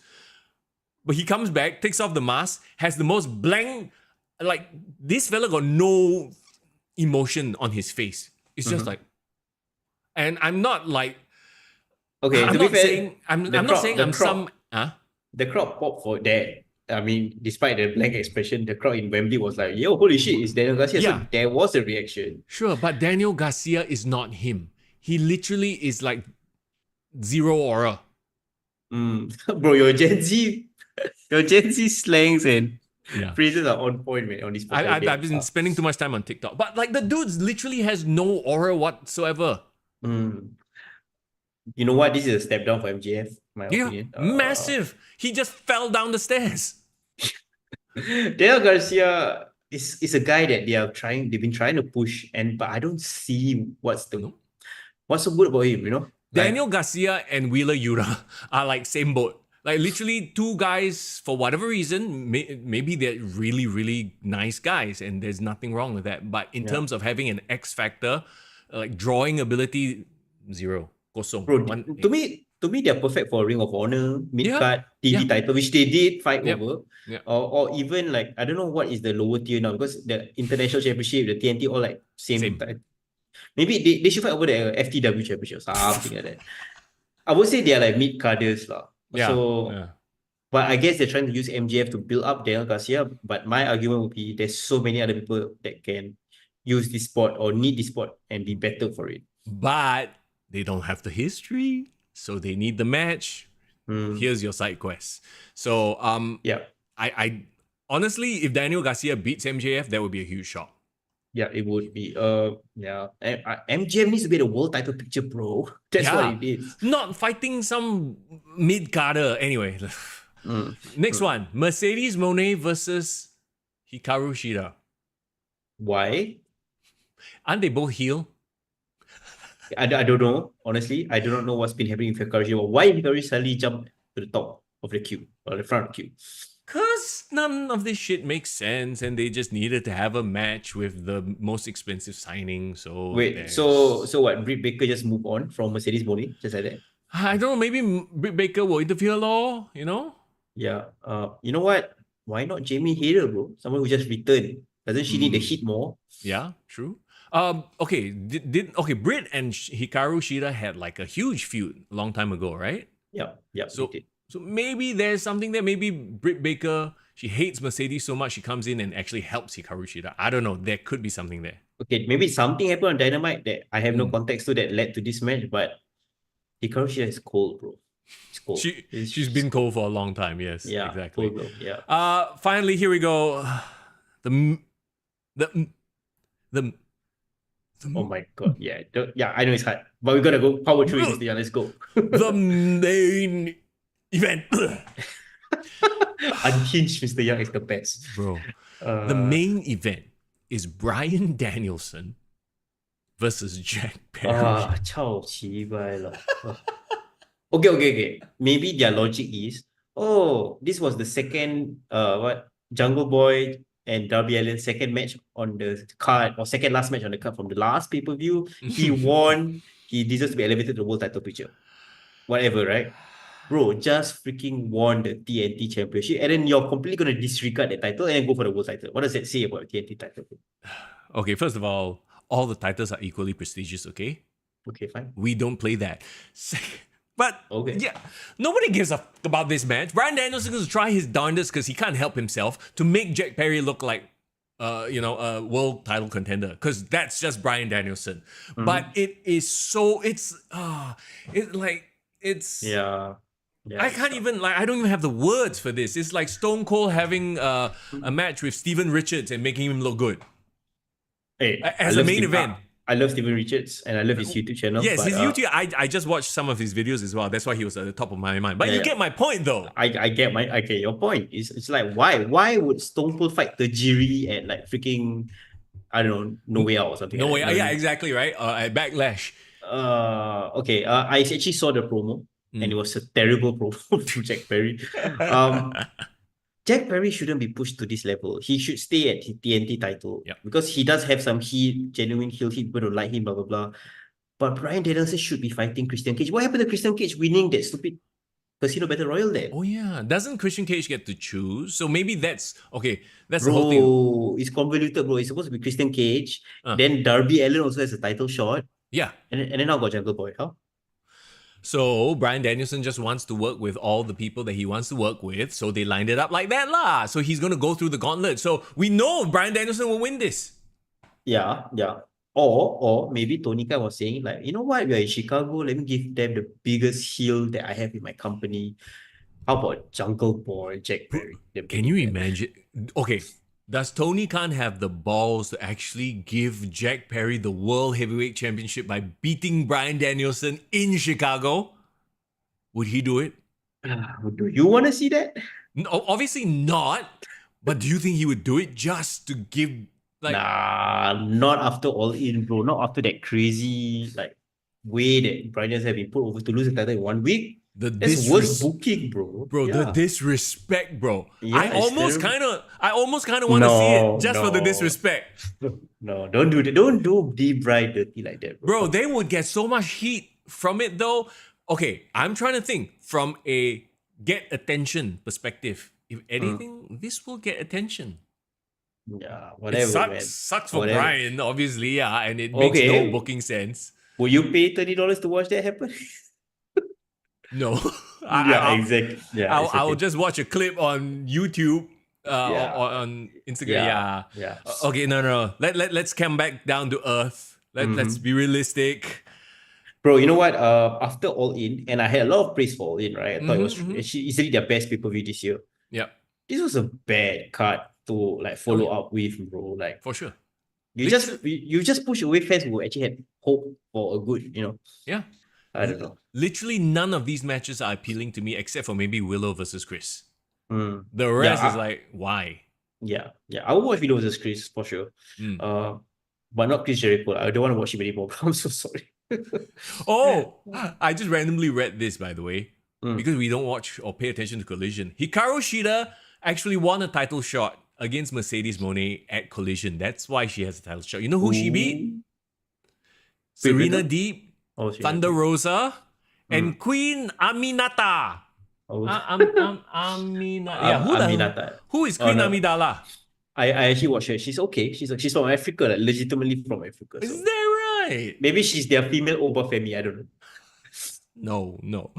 But he comes back, takes off the mask, has the most blank, like this fella got no emotion on his face. It's just like, and I'm not like, okay. I'm To not be fair, saying I'm not saying I'm some. The crowd popped for that. I mean, despite the blank expression, the crowd in Wembley was like, "Yo, holy shit, it's Daniel Garcia." Yeah. So there was a reaction. Sure, but Daniel Garcia is not him. He literally is like zero aura. Bro, your Gen Z slangs and phrases are on point, man. On this podcast. I've been spending too much time on TikTok, but like the dude literally has no aura whatsoever. You know what? This is a step down for MJF, my opinion. Massive. He just fell down the stairs. Daniel Garcia is a guy that they've been trying to push, but I don't see what's so good about him, Daniel Garcia and Wheeler Yuta are like same boat. Like literally two guys, for whatever reason, maybe they're really, really nice guys and there's nothing wrong with that. But in terms of having an X factor, like drawing ability, zero. Kosong. Bro, to me, they're perfect for Ring of Honor, mid-card, TV title, which they did fight over. Or even like, I don't know what is the lower tier now, because the International Championship, the TNT, all like same. Maybe they should fight over the FTW Championship, something like that. I would say they are like mid-carders lah. But I guess they're trying to use MJF to build up Daniel Garcia. But my argument would be there's so many other people that can use this spot or need this spot and be better for it. But they don't have the history, so they need the match. Here's your side quest. So I honestly, if Daniel Garcia beats MJF, that would be a huge shock. Yeah, it would be. MJF needs to be the world title picture, bro. That's what it is. Not fighting some mid-carder. Anyway. Next one. Mercedes Moné versus Hikaru Shida. Why? Aren't they both heel? I don't know. Honestly, I do not know what's been happening with Hikaru Shida. Why Hikaru suddenly jumped to the top of the queue or the front of the queue? Cause none of this shit makes sense, and they just needed to have a match with the most expensive signing. So Wait, so what? Britt Baker just move on from Mercedes Moné just like that? I don't know. Maybe Britt Baker will interfere, law. You know. Yeah. You know what? Why not Jamie Hayter, bro? Someone who just returned. Doesn't she need the heat more? Yeah, true. Okay, okay, Britt and Hikaru Shida had like a huge feud a long time ago, right? Yeah. So maybe there's something there. Maybe Britt Baker, she hates Mercedes so much, she comes in and actually helps Hikaru Shida. I don't know. There could be something there. Okay, maybe something happened on Dynamite that I have no context to that led to this match, but Hikaru Shida is cold, bro. It's cold. She's been cold for a long time. Yes, yeah, exactly. cold, bro. Yeah. Finally, here we go. The Oh my god, yeah. I know it's hard. But we gotta go power through it, Mr. Yan. Let's go. the main event. Unhinged Mr. Young is the best. Bro. The main event is Bryan Danielson versus Jack Perry. Chao Bai lah. Okay. Maybe their logic is, this was the second Jungle Boy and Darby Allin's second match on the card, or second last match on the card from the last pay-per-view. He won. He deserves to be elevated to the world title picture. Whatever, right? Bro, just freaking won the TNT championship, and then you're completely gonna disregard the title and go for the world title. What does that say about the TNT title? Okay, first of all the titles are equally prestigious, okay? Okay, fine. We don't play that. But okay. Yeah, nobody gives a fuck about this match. Bryan Danielson is going to try his darndest because he can't help himself to make Jack Perry look like, a world title contender, because that's just Bryan Danielson. But it is so Yeah, I can't even I don't even have the words for this. It's like Stone Cold having a match with Steven Richards and making him look good. Hey, as a main event. I love Steven Richards and I love his YouTube channel. Yes, his YouTube. I just watched some of his videos as well. That's why he was at the top of my mind. But you get my point, though. I get your point. It's like why would Stone Cold fight Tajiri at like freaking, I don't know, No Way Out or something? No Way Out. Yeah, exactly right. At Backlash. Okay. I actually saw the promo and it was a terrible promo from Jack Perry. Jack Perry shouldn't be pushed to this level. He should stay at his TNT title because he does have some heat, genuine heel heat. People don't like him, blah, blah, blah. But Bryan Danielson should be fighting Christian Cage. What happened to Christian Cage winning that stupid Casino Battle Royal there? Oh, yeah. Doesn't Christian Cage get to choose? So maybe that's the whole thing. Bro, it's convoluted, bro. It's supposed to be Christian Cage. Then Darby Allin also has a title shot. Yeah. And then now got Jungle Boy. How? So Bryan Danielson just wants to work with all the people that he wants to work with. So they lined it up like that lah. So he's going to go through the gauntlet. So we know Bryan Danielson will win this. Yeah. Or maybe Tony Khan was saying like, you know what? We are in Chicago. Let me give them the biggest heel that I have in my company. How about Jungle Boy, Jack Perry? Can you imagine? Okay. Does Tony Khan have the balls to actually give Jack Perry the World Heavyweight Championship by beating Bryan Danielson in Chicago? Would he do it? Do you want to see that? No, obviously not. But do you think he would do it just to give Nah, not after All In, bro. Not after that crazy way that Bryan Danielson have been put over to lose the title in 1 week. That's worst booking, bro. Bro, the disrespect, bro. Yeah, I almost kind of want to see it just for the disrespect. No, don't do that. Don't do deep Bryan dirty like that, bro. They would get so much heat from it, though. Okay, I'm trying to think from a get attention perspective. If anything, this will get attention. Yeah, whatever. Sucks for Bryan, obviously, and it makes no booking sense. Will you pay $30 to watch that happen? No. Exactly. Yeah, I will just watch a clip on YouTube or on Instagram. Yeah. Okay, no. Let's come back down to earth. Let's be realistic. Bro, you know what? After All In, and I had a lot of praise for All In, right? I thought it was easily their best pay-per-view this year. Yeah. This was a bad card to follow up with, bro. For sure. You just push away fans who actually had hope for a good, Yeah. I don't know. Literally none of these matches are appealing to me except for maybe Willow versus Chris. The rest is why? Yeah. I will watch Willow versus Chris for sure. But not Chris Jericho. I don't want to watch him anymore. I'm so sorry. Oh, I just randomly read this, by the way, Mm. because we don't watch or pay attention to Collision. Hikaru Shida actually won a title shot against Mercedes Moné at Collision. That's why she has a title shot. You know who she beat? Ooh. Serena Wimbledon? Deeb, Oh, she Thunder Rosa, and Queen Aminata. Oh. Aminata. Yeah, Aminata. who is Oh, Queen no. Amidala? I actually watched her. She's okay. She's from Africa, like legitimately from Africa. So Is that right? maybe she's their female Obafemi. I don't know. No.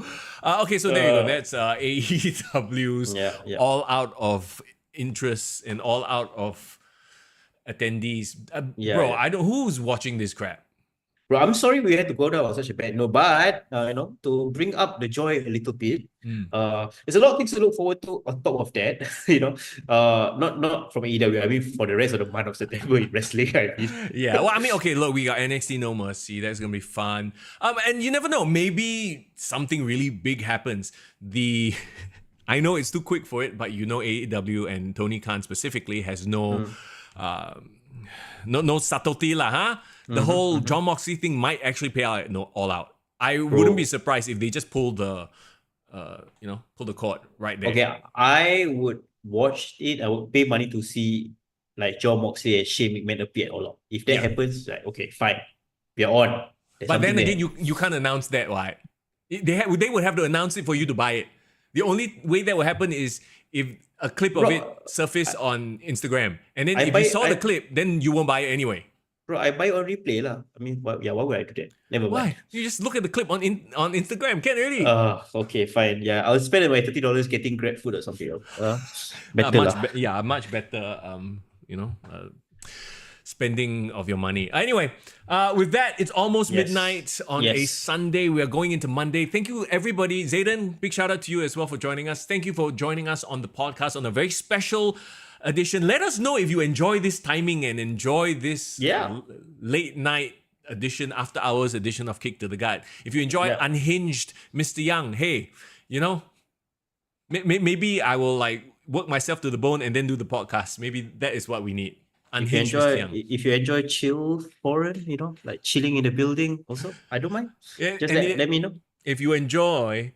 Okay, so there you go. That's AEW's Yeah. all out of interest and all out of attendees. Yeah, Bro, yeah. I don't. Who's watching this crap? Bro, I'm sorry we had to go down on such a bad note, but to bring up the joy a little bit, there's a lot of things to look forward to on top of that. Not from AEW. I mean, for the rest of the month of September in wrestling, I mean. Yeah, well, I mean, okay, look, we got NXT No Mercy. That's gonna be fun. And you never know. Maybe something really big happens. I know it's too quick for it, but AEW and Tony Khan specifically has no subtlety lah, huh? The whole John Moxley thing might actually pay out at All Out. I wouldn't be surprised if they just pull the cord right there. Okay, I would watch it. I would pay money to see like John Moxley and Shane McMahon appear at All Out. If that happens, like okay, fine, we're on. But then again, you can't announce that, right? They would have to announce it for you to buy it. The only way that will happen is if a clip of it surface on Instagram, and then if you saw the clip, then you won't buy it anyway. Bro, I buy on replay lah. I mean, why would I do that? Never mind. Why? You just look at the clip on Instagram. Can already. Okay, fine. Yeah, I'll spend my $30 getting Grab food or something. Better lah. Much better. Spending of your money. Anyway, with that, it's almost midnight on a Sunday. We are going into Monday. Thank you, everybody. Zayden, big shout out to you as well for joining us. Thank you for joining us on the podcast on a very special edition. Let us know if you enjoy this timing and enjoy this late night edition, after hours edition of Kick to the Gut. If you enjoy Unhinged, Mr. Young, hey, maybe I will work myself to the bone and then do the podcast. Maybe that is what we need. Unhinged, Mr. Young. If you enjoy chill foreign, like chilling in the building also, I don't mind. Just let me know. If you enjoy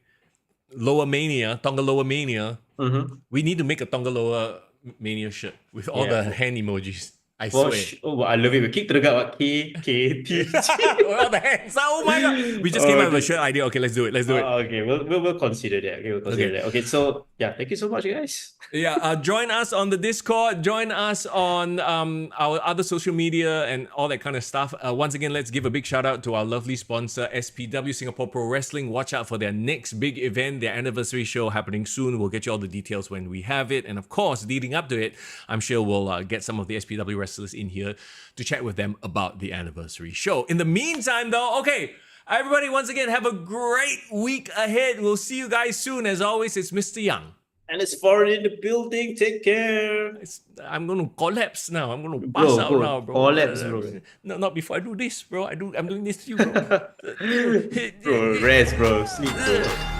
Lower Mania, Tonga Lower Mania, we need to make a Tonga Lower Mania shirt with all the hand emojis. I swear. I love it. We kick to the gut. KT. All the hands. Oh my god. We just came up with a shirt idea. Okay, let's do it. Okay, we'll consider that. Okay, so thank you so much, guys. Join us on the Discord. Join us on our other social media and all that kind of stuff. Once again, let's give a big shout out to our lovely sponsor, SPW Singapore Pro Wrestling. Watch out for their next big event, their anniversary show happening soon. We'll get you all the details when we have it. And of course, leading up to it, I'm sure we'll get some of the SPW wrestlers in here to chat with them about the anniversary show. In the meantime, though, okay, everybody, once again, have a great week ahead. We'll see you guys soon. As always, it's Mr. Young. And it's foreign in the building. Take care. I'm going to collapse now. I'm going to pass out now, bro. Collapse, bro. No, not before I do this, bro. I'm doing this to you, bro. Bro, rest, bro. Sleep, bro.